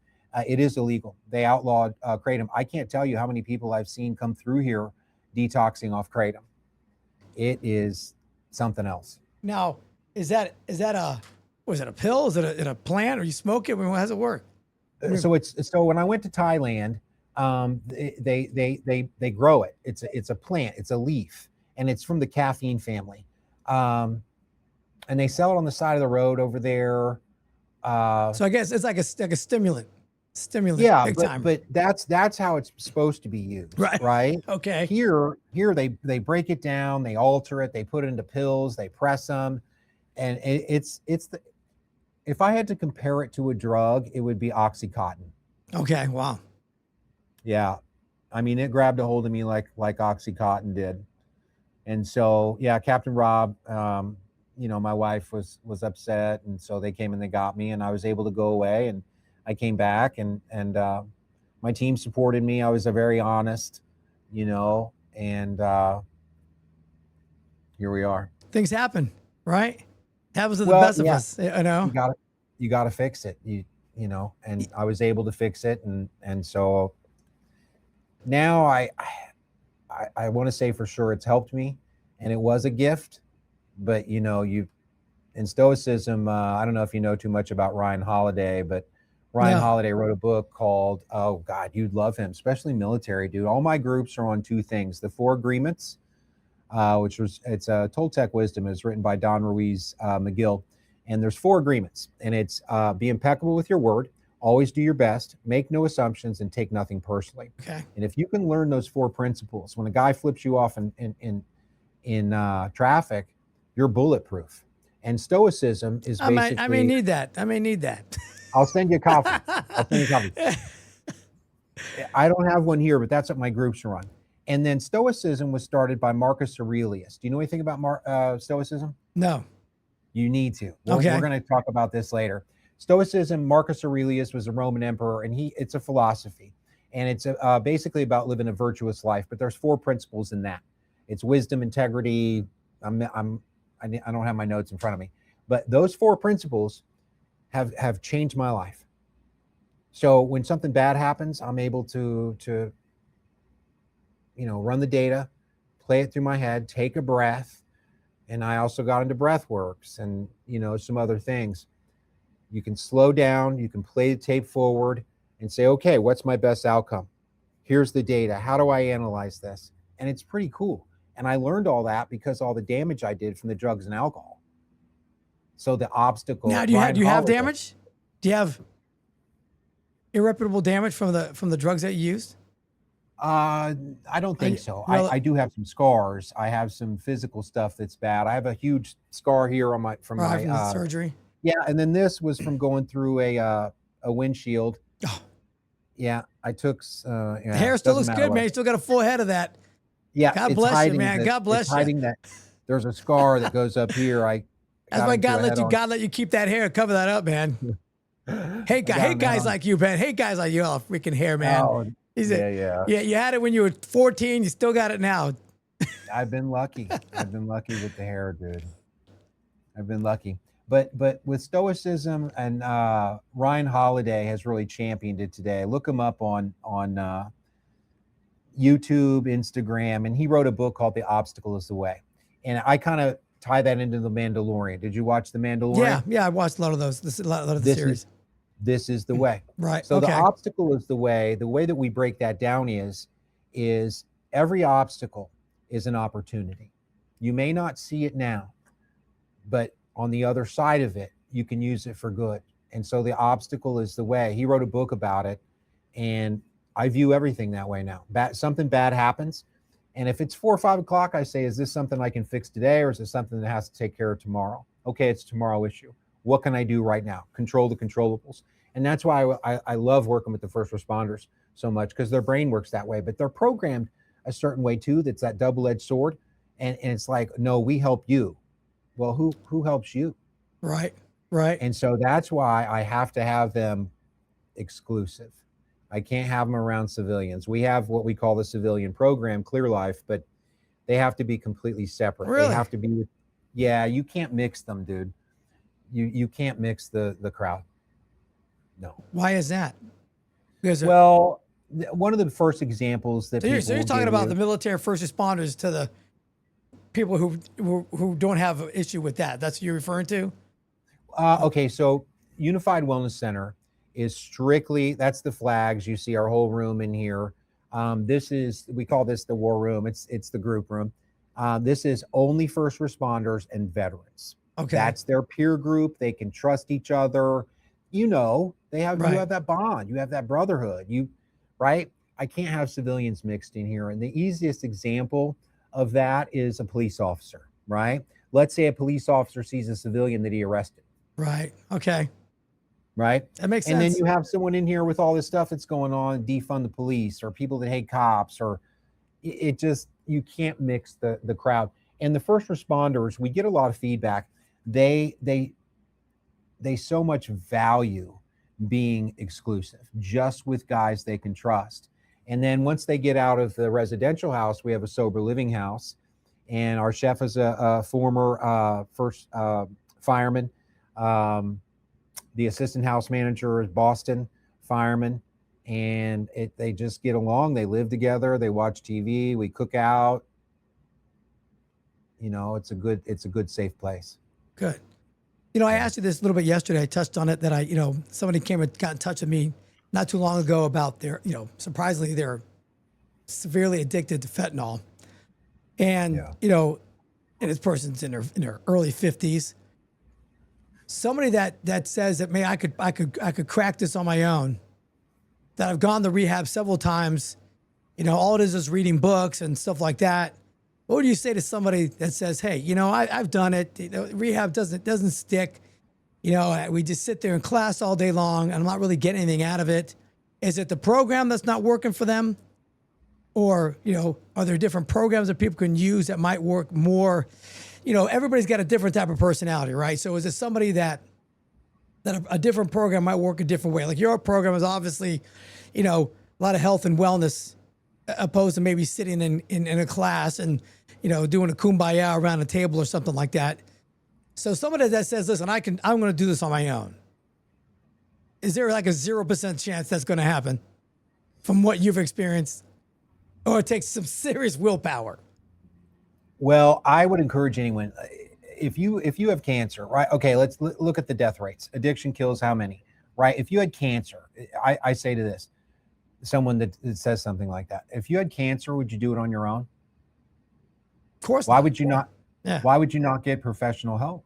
it is illegal. They outlawed kratom. I can't tell you how many people I've seen come through here detoxing off kratom. It is something else. Now, is that was it a pill? Is it a plant, or you smoke it? How does it work? So when I went to Thailand, they grow it. It's a plant. It's a leaf, and it's from the caffeine family. and they sell it on the side of the road over there. So I guess it's like a stimulant, Yeah, big time. but that's how it's supposed to be used, Right. right? Okay. Here they break it down, they alter it, they put it into pills, they press them, and it's the, if I had to compare it to a drug, it would be Oxycontin. Okay. Wow. Yeah, I mean, it grabbed a hold of me like Oxycontin did. And so, yeah, Captain Rob, my wife was upset, and so they came and they got me, and I was able to go away, and I came back, and my team supported me. I was a very honest, and here we are. Things happen, right? Happens to the Well, best of yeah, us, you know. you got to fix it. And I was able to fix it, and so now I want to say for sure it's helped me, and it was a gift. But you in Stoicism, I don't know if you know too much about Ryan Holiday, but Ryan No. Holiday wrote a book called, oh God, you'd love him, especially military, dude. All my groups are on two things: the 4 agreements, it's Toltec wisdom. It's written by Don Ruiz McGill, and there's 4 agreements, and it's be impeccable with your word, always do your best, make no assumptions, and take nothing personally. Okay. And if you can learn those 4 principles, when a guy flips you off in traffic, you're bulletproof. And Stoicism is basically. I may need that. I'll send you a copy. I don't have one here, but that's what my groups are on. And then Stoicism was started by Marcus Aurelius. Do you know anything about Stoicism? No. You need to. Okay. We're going to talk about this later. Stoicism, Marcus Aurelius was a Roman emperor, and it's a philosophy. And it's basically about living a virtuous life. But there's 4 principles in that. It's wisdom, integrity. I don't have my notes in front of me. But those 4 principles have changed my life. So when something bad happens, I'm able to run the data, play it through my head, take a breath. And I also got into breathworks and, some other things. You can slow down, you can play the tape forward and say, okay, what's my best outcome? Here's the data. How do I analyze this? And it's pretty cool. And I learned all that because all the damage I did from the drugs and alcohol. So the obstacle. Now, do you have damage? Do you have irreparable damage from the drugs that you used? I don't think so. I do have some scars. I have some physical stuff that's bad. I have a huge scar here on from the surgery. Yeah, and then this was from going through a windshield. Oh. Yeah, I took. The hair still looks good, man. You still got a full head of that. Yeah, God bless you, man. God bless you. Hiding that. There's a scar that goes up here. That's why God let you keep that hair, cover that up, man. Hey guys like you, Ben. Hey guys like you, all freaking hair, man. Oh, yeah. You had it when you were 14. You still got it now. I've been lucky. I've been lucky with the hair, dude. I've been lucky. But with Stoicism, and Ryan Holiday has really championed it today. Look him up on YouTube, Instagram, and he wrote a book called The Obstacle is the Way. And I kind of tie that into The Mandalorian. Did you watch The Mandalorian? Yeah, I watched a lot of those. A lot of the series. This is the way. Right. So okay. The obstacle is the way. The way that we break that down is every obstacle is an opportunity. You may not see it now, but on the other side of it, you can use it for good. And so the obstacle is the way. He wrote a book about it, and I view everything that way now. Something bad happens, and if it's 4 or 5 o'clock, I say, is this something I can fix today, or is it something that has to take care of tomorrow? Okay, it's a tomorrow issue. What can I do right now? Control the controllables. And that's why I love working with the first responders so much, because their brain works that way, but they're programmed a certain way too. That's that double-edged sword. And it's like, no, we help you. Well, who helps you? Right. And so that's why I have to have them exclusive. I can't have them around civilians. We have what we call the civilian program, Clear Life, but they have to be completely separate. Really? They have to be, yeah, you can't mix them, dude. You can't mix the crowd. No. Why is that? Because one of the first examples that so you're talking about the military first responders to the people who don't have an issue with that. That's what you're referring to? Okay, so Unified Wellness Center is strictly, that's the flags. You see our whole room in here. We call this the war room. It's the group room. This is only first responders and veterans. Okay. That's their peer group. They can trust each other. You know, you Right. have that bond, you have that brotherhood. Right? I can't have civilians mixed in here. And the easiest example of that is a police officer, right? Let's say a police officer sees a civilian that he arrested, Right. Okay. right? That makes And then sense. you have someone in here with all this stuff that's going on, defund the police, or people that hate cops, or it just, you can't mix the crowd. And the first responders, we get a lot of feedback. They so much value being exclusive, just with guys they can trust. And then once they get out of the residential house, we have a sober living house, and our chef is a former first fireman. The assistant house manager is Boston fireman, and they just get along. They live together. They watch TV. We cook out. You know, it's a good safe place. Good. You know, I asked you this a little bit yesterday. I touched on it that somebody came and got in touch with me not too long ago about surprisingly, they're severely addicted to fentanyl. And, and this person's in their early 50s. Somebody that says that, I could crack this on my own, that I've gone to rehab several times, all it is reading books and stuff like that. What would you say to somebody that says, hey, I've done it. Rehab doesn't stick. We just sit there in class all day long and I'm not really getting anything out of it. Is it the program that's not working for them? Or, are there different programs that people can use that might work more? Everybody's got a different type of personality, right? So is it somebody that a different program might work a different way? Like your program is obviously, a lot of health and wellness, opposed to maybe sitting in a class and, doing a kumbaya around a table or something like that. So somebody that says, listen, I'm going to do this on my own. Is there like a 0% chance that's going to happen from what you've experienced? Or it takes some serious willpower? Well, I would encourage anyone, if you have cancer, right? Okay, let's look at the death rates. Addiction kills how many, right? If you had cancer, I say to this, someone that says something like that, if you had cancer, would you do it on your own? Of course. Why would you not? Yeah. Why would you not get professional help?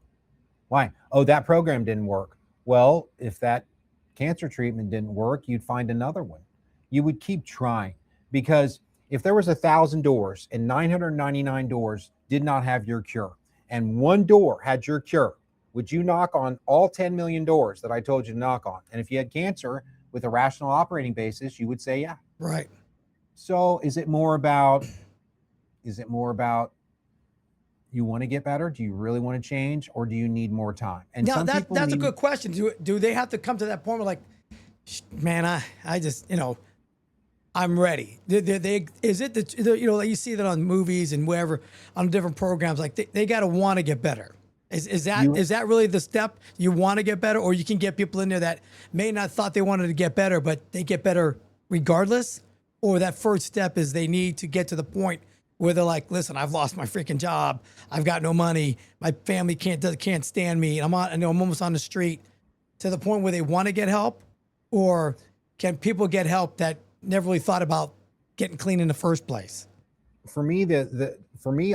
Why? Oh, that program didn't work. Well, if that cancer treatment didn't work, you'd find another one. You would keep trying, because if there was 1,000 doors and 999 doors did not have your cure, and one door had your cure, would you knock on all 10 million doors that I told you to knock on? And if you had cancer with a rational operating basis, you would say, yeah. Right. So is it more about you want to get better? Do you really want to change, or do you need more time? And now that's a good question. Do they have to come to that point where, like, man, I just, I'm ready? Is it like you see that on movies and wherever on different programs, like they got to want to get better? Is that really the step? You want to get better, or you can get people in there that may not thought they wanted to get better, but they get better regardless? Or that first step is they need to get to the point where they're like, listen, I've lost my freaking job. I've got no money. My family can't stand me. I'm almost on the street, to the point where they want to get help? Or can people get help that never really thought about getting clean in the first place? For me,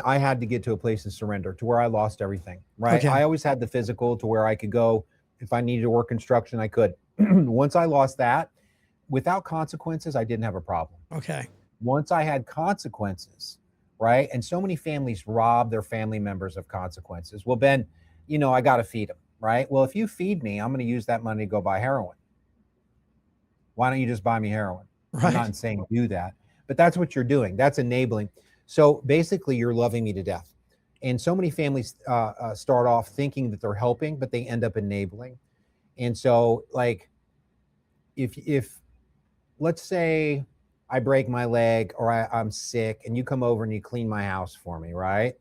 I had to get to a place of surrender, to where I lost everything, right? Okay. I always had the physical to where I could go. If I needed to work construction, I could. Once I lost that, without consequences, I didn't have a problem. Okay. Once I had consequences, right? And so many families rob their family members of consequences. Well, Ben, I got to feed them, right? Well, if you feed me, I'm going to use that money to go buy heroin. Why don't you just buy me heroin? Right. I'm not saying do that, but that's what you're doing. That's enabling. So basically, you're loving me to death. And so many families start off thinking that they're helping, but they end up enabling. And so, like, if let's say I break my leg, or I'm sick, and you come over and you clean my house for me, right?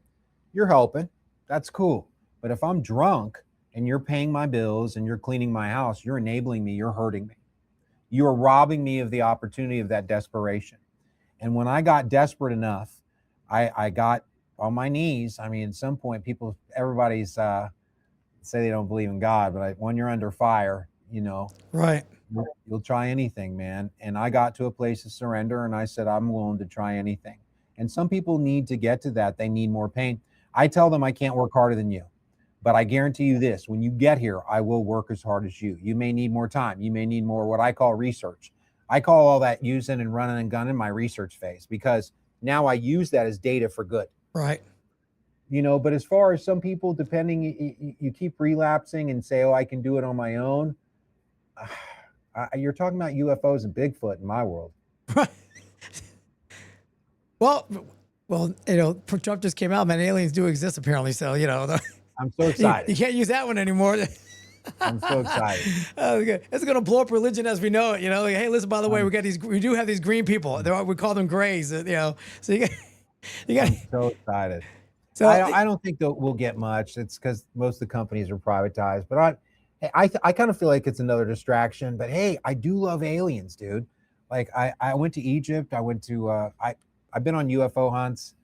You're helping. That's cool. But if I'm drunk and you're paying my bills and you're cleaning my house, you're enabling me. You're hurting me. You're robbing me of the opportunity of that desperation. And when I got desperate enough, I got on my knees. I mean, at some point, everybody's say they don't believe in God, but when you're under fire, right, you'll try anything, man. And I got to a place of surrender, and I said, I'm willing to try anything. And some people need to get to that. They need more pain. I tell them, I can't work harder than you, But I guarantee you this, when you get here, I will work as hard as you. You may need more time. You may need more what I call research. I call all that using and running and gunning my research phase, because now I use that as data for good. Right. But as far as some people, depending, you keep relapsing and say, oh, I can do it on my own. You're talking about UFOs and Bigfoot in my world. Right. Well, Trump just came out, man. Aliens do exist, apparently. So, I'm so excited. You can't use that one anymore. I'm so excited. It's going to blow up religion as we know it. Like, hey, listen, by the way, we do have these green people. We call them grays. So you got. I'm so excited. So I don't think that we'll get much. It's because most of the companies are privatized. But I kind of feel like it's another distraction. But hey, I do love aliens, dude. Like I went to Egypt. I went to I've been on UFO hunts.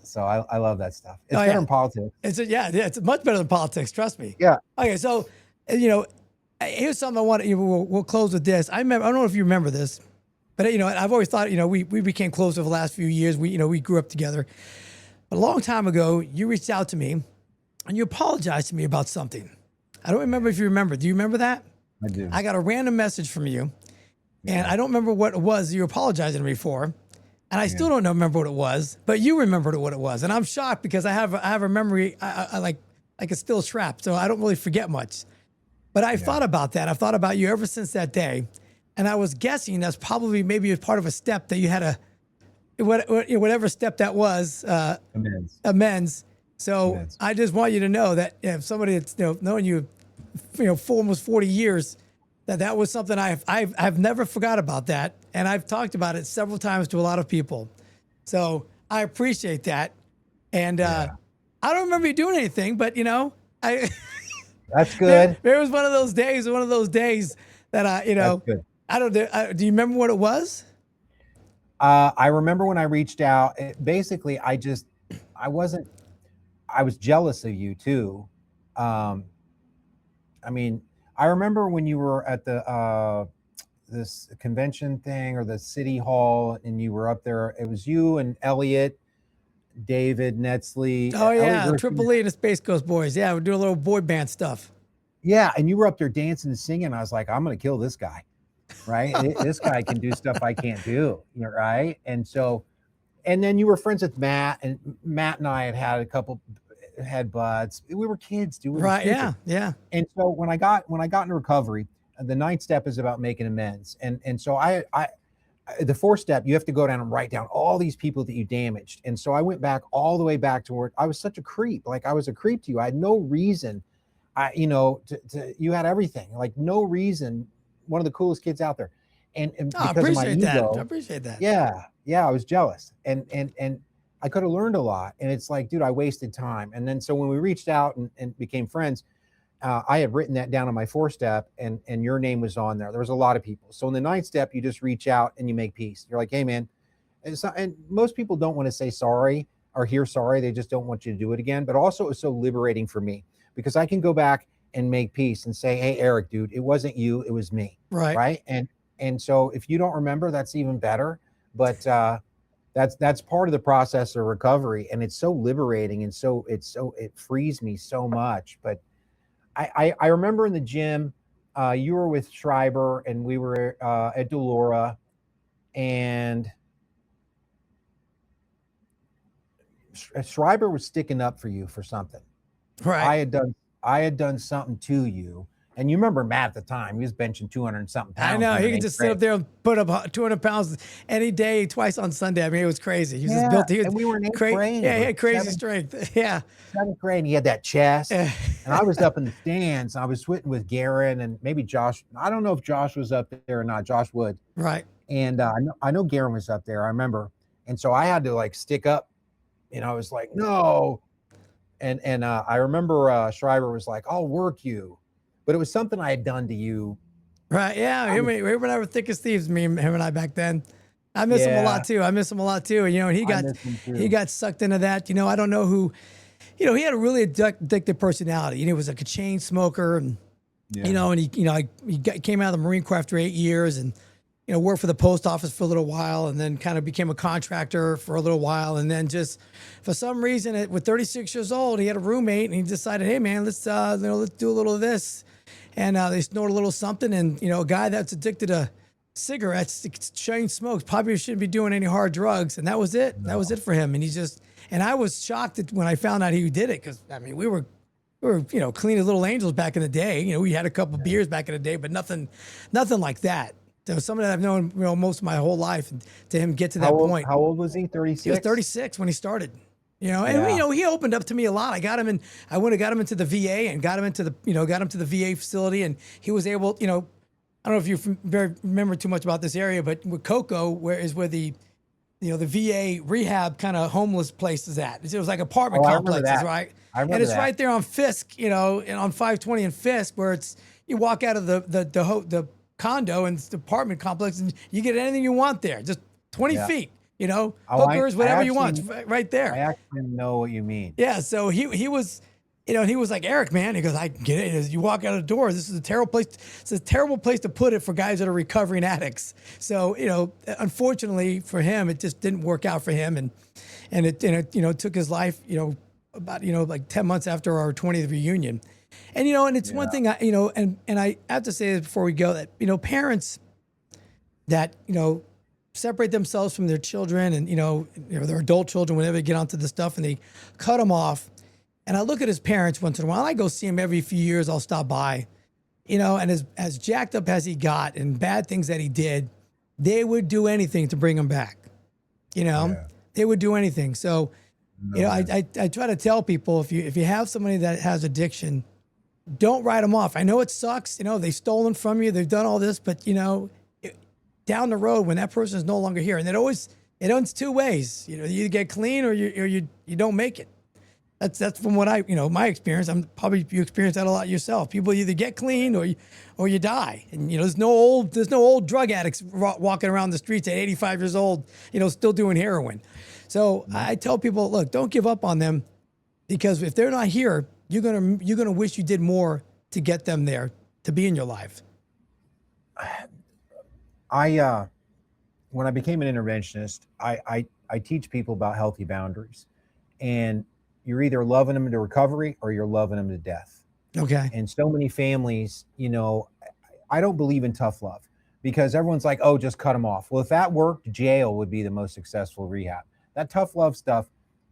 So I love that stuff. It's better than politics. It's much better than politics. Trust me. Yeah. Okay, so here's something I want. We'll close with this. I don't know if you remember this, but I've always thought we became close over the last few years. We grew up together. But a long time ago, you reached out to me, and you apologized to me about something. I don't remember if you remember. Do you remember that? I do. I got a random message from you, and I don't remember what it was you were apologizing to me for. And I still don't remember what it was, but you remembered what it was. And I'm shocked because I have a memory, I like it's still trapped. So I don't really forget much. But I thought about that. I've thought about you ever since that day. And I was guessing that's probably maybe a part of a step that you had whatever step that was, amends. So I just want you to know that if somebody that's known you, for almost 40 years, that was something I've never forgot about that, and I've talked about it several times to a lot of people. So I appreciate that, and I don't remember you doing anything, but I. That's good. There was one of those days that That's good. I don't. Do you remember what it was? I remember when I reached out. Basically, I was jealous of you too. I mean, I remember when you were at the this convention thing or the city hall, and you were up there. It was you and Elliot, David, Netsley. Oh yeah, Triple E and the Space Coast Boys. Yeah, we're doing a little boy band stuff. Yeah, and you were up there dancing and singing. I was like, I'm gonna kill this guy, right? This guy can do stuff I can't do, right? And then you were friends with Matt, and Matt and I had a couple headbutts. We were kids, dude. Right? Yeah. And so when I got into recovery, the 9th step is about making amends, and so I the 4th step, you have to go down and write down all these people that you damaged. And so I went back all the way back to where I was such a creep. Like I was a creep to you. I had no reason. You had everything. Like no reason. One of the coolest kids out there. And because of my ego, I appreciate that. Yeah, I was jealous. And I could have learned a lot. And it's like, dude, I wasted time. And then so when we reached out and became friends, I had written that down on my 4th step, and your name was on there. There was a lot of people. So in the 9th step, you just reach out and you make peace. You're like, hey man, and most people don't want to say sorry or hear sorry. They just don't want you to do it again. But also it was so liberating for me because I can go back and make peace and say, hey, Eric, dude, it wasn't you, it was me. Right. And so if you don't remember, that's even better. But that's part of the process of recovery. And it's so liberating. And it frees me so much. But I remember in the gym, you were with Schreiber and we were at Delora, and Schreiber was sticking up for you for something. Right. I had done something to you. And you remember Matt at the time, he was benching 200 and something pounds. I know, he could just sit up there and put up 200 pounds any day, twice on Sunday. I mean, it was crazy. He was just built. And we were in 8th grade. Yeah, he had crazy strength. Yeah. 7th grade, and he had that chest. And I was up in the stands. I was sweating with Garen and maybe Josh. I don't know if Josh was up there or not. Josh Wood. Right. And I know Garen was up there. I remember. And so I had to like stick up. I was like, no. And I remember Schreiber was like, I'll work you. But it was something I had done to you. Right. Yeah. Him and I were thick as thieves, him and I back then. I miss him a lot too. And he got sucked into that. I don't know who, he had a really addictive personality. He was like a chain smoker, and, and he came out of the Marine Corps after 8 years, and worked for the post office for a little while, and then kind of became a contractor for a little while, and then just for some reason, with 36 years old, he had a roommate, and he decided, hey man, let's let's do a little of this, and they snort a little something, and a guy that's addicted to cigarettes, chain smokes, probably shouldn't be doing any hard drugs, and that was it. No. That was it for him, and I was shocked when I found out he did it, because I mean we were clean as little angels back in the day. We had a couple beers back in the day, but nothing like that. So someone that I've known, most of my whole life, and to him get to that point. How old was he? 36? He was 36 when he started. And he opened up to me a lot. I went and got him into the VA and got him to the VA facility, and he was able, I don't know if you remember too much about this area, but with Cocoa, where the VA rehab kind of homeless place is at. It was like apartment complexes, right? And it's right there on Fisk, and on 520 and Fisk, where you walk out of the condo and the apartment complex, and you get anything you want there, just 20 feet, hookers, whatever you want, right there. I actually know what you mean. Yeah. So he was, he was like, Eric, man, he goes, I get it. As you walk out of the door, this is a terrible place. It's a terrible place to put it for guys that are recovering addicts. So, unfortunately for him, it just didn't work out for him. And it took his life, about, like 10 months after our 20th reunion. And, and it's one thing, and I have to say this before we go, that, parents that, separate themselves from their children and, their adult children, whenever they get onto the stuff and they cut them off. And I look at his parents once in a while. I go see him every few years. I'll stop by, and as jacked up as he got and bad things that he did, they would do anything to bring him back. They would do anything. So, I try to tell people, if you have somebody that has addiction, don't write them off. I know it sucks. They've stolen from you. They've done all this, but down the road when that person is no longer here, and it ends two ways. You either get clean or you don't make it. That's from what my experience. You experience that a lot yourself. People either get clean or you die. And there's no old drug addicts walking around the streets at 85 years old, still doing heroin. So I tell people, look, don't give up on them, because if they're not here, you're gonna wish you did more to get them there, to be in your life. When I became an interventionist, I teach people about healthy boundaries, and you're either loving them to recovery or you're loving them to death. Okay. And so many families, I don't believe in tough love, because everyone's like, oh, just cut them off. Well, if that worked, jail would be the most successful rehab. That tough love stuff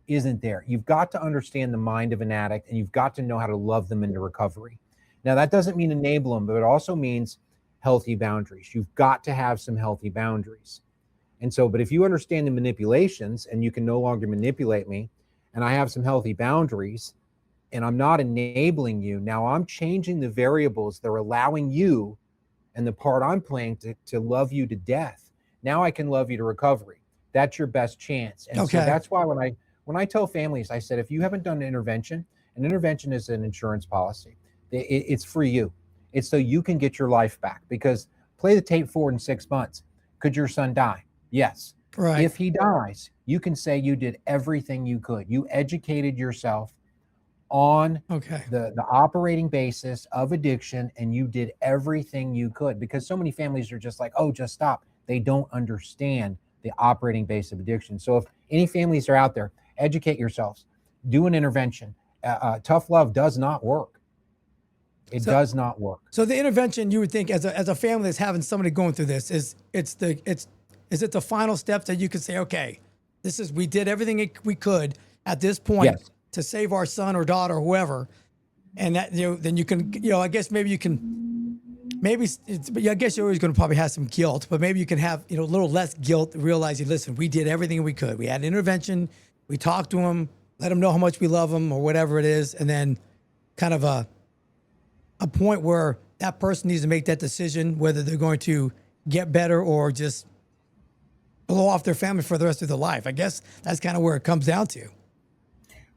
isn't there. You've got to understand the mind of an addict, and you've got to know how to love them into recovery. Now, that doesn't mean enable them, but it also means healthy boundaries. You've got to have some healthy boundaries. And so, but if you understand the manipulations and you can no longer manipulate me, and I have some healthy boundaries, and I'm not enabling you, now I'm changing the variables that are allowing you and the part I'm playing to love you to death. Now I can love you to recovery. That's your best chance. And so that's why when I tell families, I said, if you haven't done an intervention is an insurance policy. It's for you. It's so you can get your life back, because play the tape forward in 6 months. Could your son die? Yes. Right. If he dies, you can say you did everything you could. You educated yourself on the operating basis of addiction, and you did everything you could, because so many families are just like, oh, just stop. They don't understand the operating base of addiction. So if any families are out there, educate yourselves, do an intervention. Tough love does not work. It does not work. So the intervention, you would think, as a family that's having somebody going through this, is it the final steps that you could say, okay, we did everything we could at this point to save our son or daughter or whoever, and that then you can I guess maybe you can I guess you're always going to probably have some guilt, but maybe you can have a little less guilt, realizing, listen, we did everything we could. We had an intervention, we talked to him, let him know how much we love him or whatever it is, and then kind of a point where that person needs to make that decision whether they're going to get better or just blow off their family for the rest of their life. I guess that's kind of where it comes down to.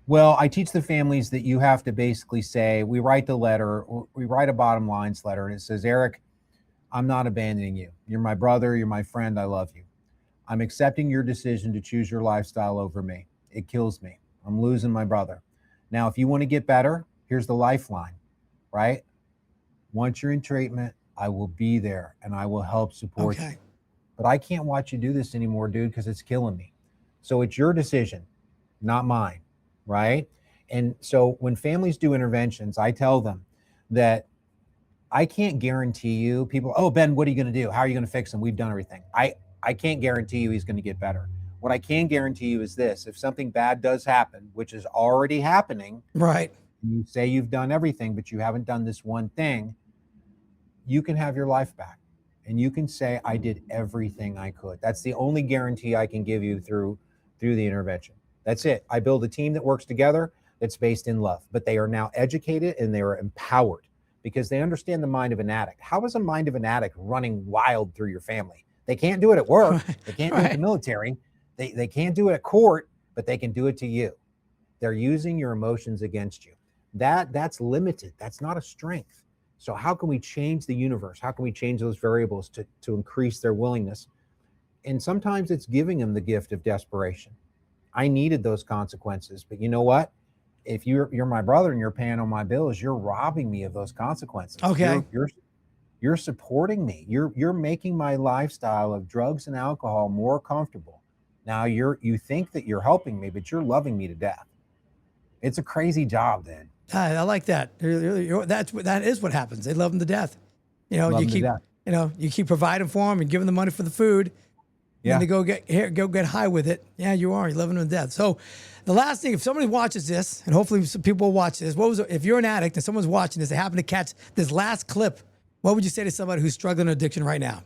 Well, I teach the families that you have to basically say, we write a bottom lines letter, and it says, Eric, I'm not abandoning you. You're my brother. You're my friend. I love you. I'm accepting your decision to choose your lifestyle over me. It kills me. I'm losing my brother. Now, if you want to get better, here's the lifeline, right? Once you're in treatment, I will be there and I will help support you. but I can't watch you do this anymore, dude, because it's killing me. So it's your decision, not mine, right? And so when families do interventions, I tell them that I can't guarantee you. People, oh, Ben, what are you going to do? How are you going to fix him? We've done everything. I can't guarantee you he's going to get better. What I can guarantee you is this: if something bad does happen, which is already happening, Right. you say you've done everything, but you haven't done this one thing, you can have your life back. And you can say, I did everything I could. That's the only guarantee I can give you through the intervention. That's it. I build a team that works together that's based in love, but they are now educated and they are empowered because they understand the mind of an addict. How is a mind of an addict running wild through your family? They can't do it at work. They can't do it at the military. They can't do it at court, but they can do it to you. They're using your emotions against you. That's limited. That's not a strength. So how can we change the universe? How can we change those variables to increase their willingness? And sometimes it's giving them the gift of desperation. I needed those consequences, but you know what? If you're my brother and you're paying on my bills, you're robbing me of those consequences. Okay. You're supporting me. You're making my lifestyle of drugs and alcohol more comfortable. Now you think that you're helping me, but you're loving me to death. It's a crazy job, then. I like that. That is what happens. They love them to death. You know, you keep providing for them and giving them money for the food. Yeah. And they go get high with it. Yeah, you are. You're loving them to death. So the last thing, if somebody watches this, and hopefully some people will watch this, if you're an addict and someone's watching this, they happen to catch this last clip, what would you say to somebody who's struggling with addiction right now?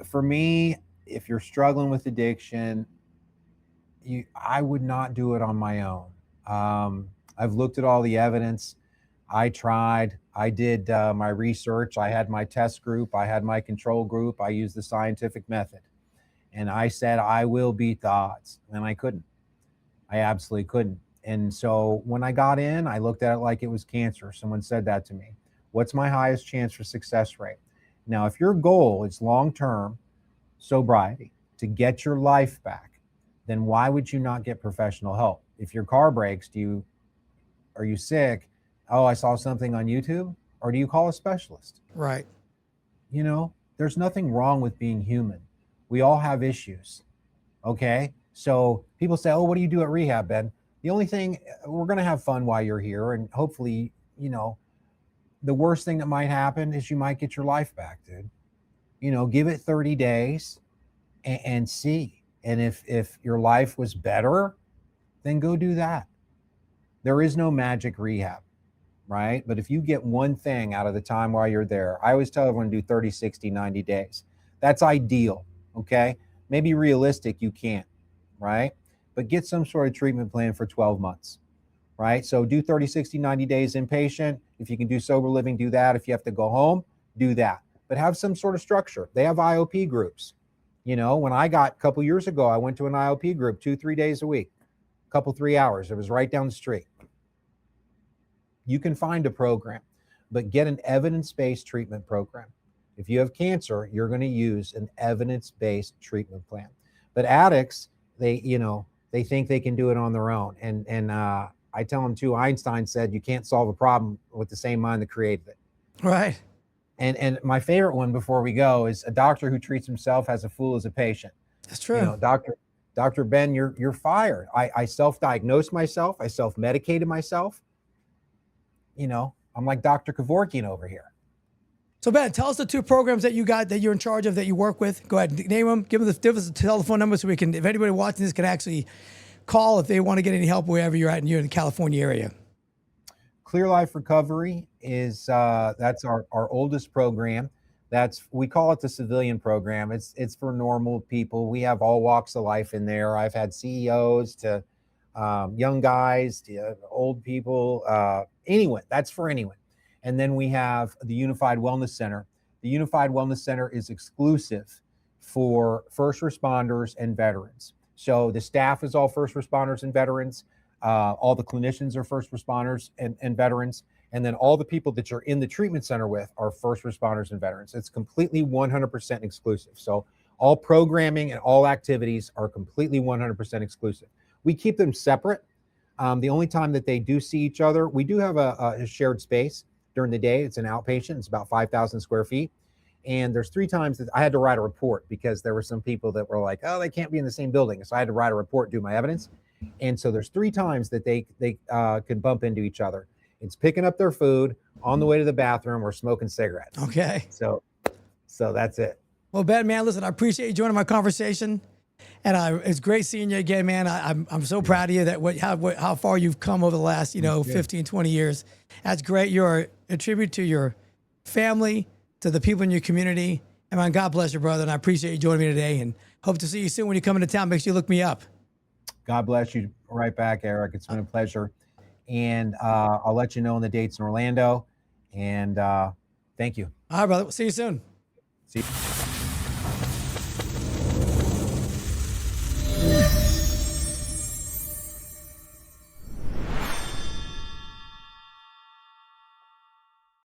For me, if you're struggling with addiction, I would not do it on my own. I've looked at all the evidence. I tried. I did my research. I had my test group. I had my control group. I used the scientific method. And I said, I will beat the odds. And I couldn't. I absolutely couldn't. And so when I got in, I looked at it like it was cancer. Someone said that to me. What's my highest chance for success rate? Now, if your goal is long-term sobriety, to get your life back, then why would you not get professional help? If your car breaks, are you sick? Oh, I saw something on YouTube? Or do you call a specialist? Right. You know, there's nothing wrong with being human. We all have issues. Okay. So people say, oh, what do you do at rehab, Ben? The only thing, we're going to have fun while you're here. And hopefully, you know, the worst thing that might happen is you might get your life back, dude. You know, give it 30 days and see. And if your life was better, then go do that. There is no magic rehab, right? But if you get one thing out of the time while you're there, I always tell everyone to do 30, 60, 90 days. That's ideal, okay? Maybe realistic, you can't, right? But get some sort of treatment plan for 12 months, right? So do 30, 60, 90 days inpatient. If you can do sober living, do that. If you have to go home, do that. But have some sort of structure. They have IOP groups. You know, when I got a couple years ago, I went to an IOP group 2-3 days a week, couple 3 hours. It was right down the street. You can find a program, but get an evidence-based treatment program. If you have cancer, you're going to use an evidence-based treatment plan. But addicts, they think they can do it on their own. And I tell them too, Einstein said you can't solve a problem with the same mind that created it. Right. And my favorite one before we go is a doctor who treats himself as a fool as a patient. That's true. You know, Dr. Ben, you're fired. I self-diagnosed myself. I self-medicated myself. You know, I'm like Dr. Kevorkian over here. So Ben, tell us the two programs that you got, that you're in charge of, that you work with. Go ahead, name them. Give us the telephone number so we can, if anybody watching this, can actually call if they want to get any help wherever you're at and you're in the California area. Clear Life Recovery is that's our oldest program. We call it the civilian program. It's for normal people. We have all walks of life in there. I've had CEOs to young guys to old people, anyone. That's for anyone. And then we have the Unified Wellness Center. The Unified Wellness Center is exclusive for first responders and veterans. So the staff is all first responders and veterans. All the clinicians are first responders and veterans. And then all the people that you're in the treatment center with are first responders and veterans. It's completely 100% exclusive. So all programming and all activities are completely 100% exclusive. We keep them separate. The only time that they do see each other, we do have a shared space during the day. It's an outpatient. It's about 5,000 square feet. And there's 3 times that I had to write a report because there were some people that were like, oh, they can't be in the same building. So I had to write a report, do my evidence. And so there's 3 times that they could bump into each other. It's picking up their food, on the way to the bathroom, or smoking cigarettes. Okay. So that's it. Well, Ben, man, listen, I appreciate you joining my conversation. And it's great seeing you again, man. I'm so proud of you that how far you've come over the last, 15, 20 years. That's great. You're a tribute to your family, to the people in your community. And man, God bless you, brother. And I appreciate you joining me today, and hope to see you soon when you come into town. Make sure you look me up. God bless you. Right back, Eric. It's been a pleasure. And I'll let you know on the dates in Orlando. And thank you. All right, brother. We'll see you soon. See you.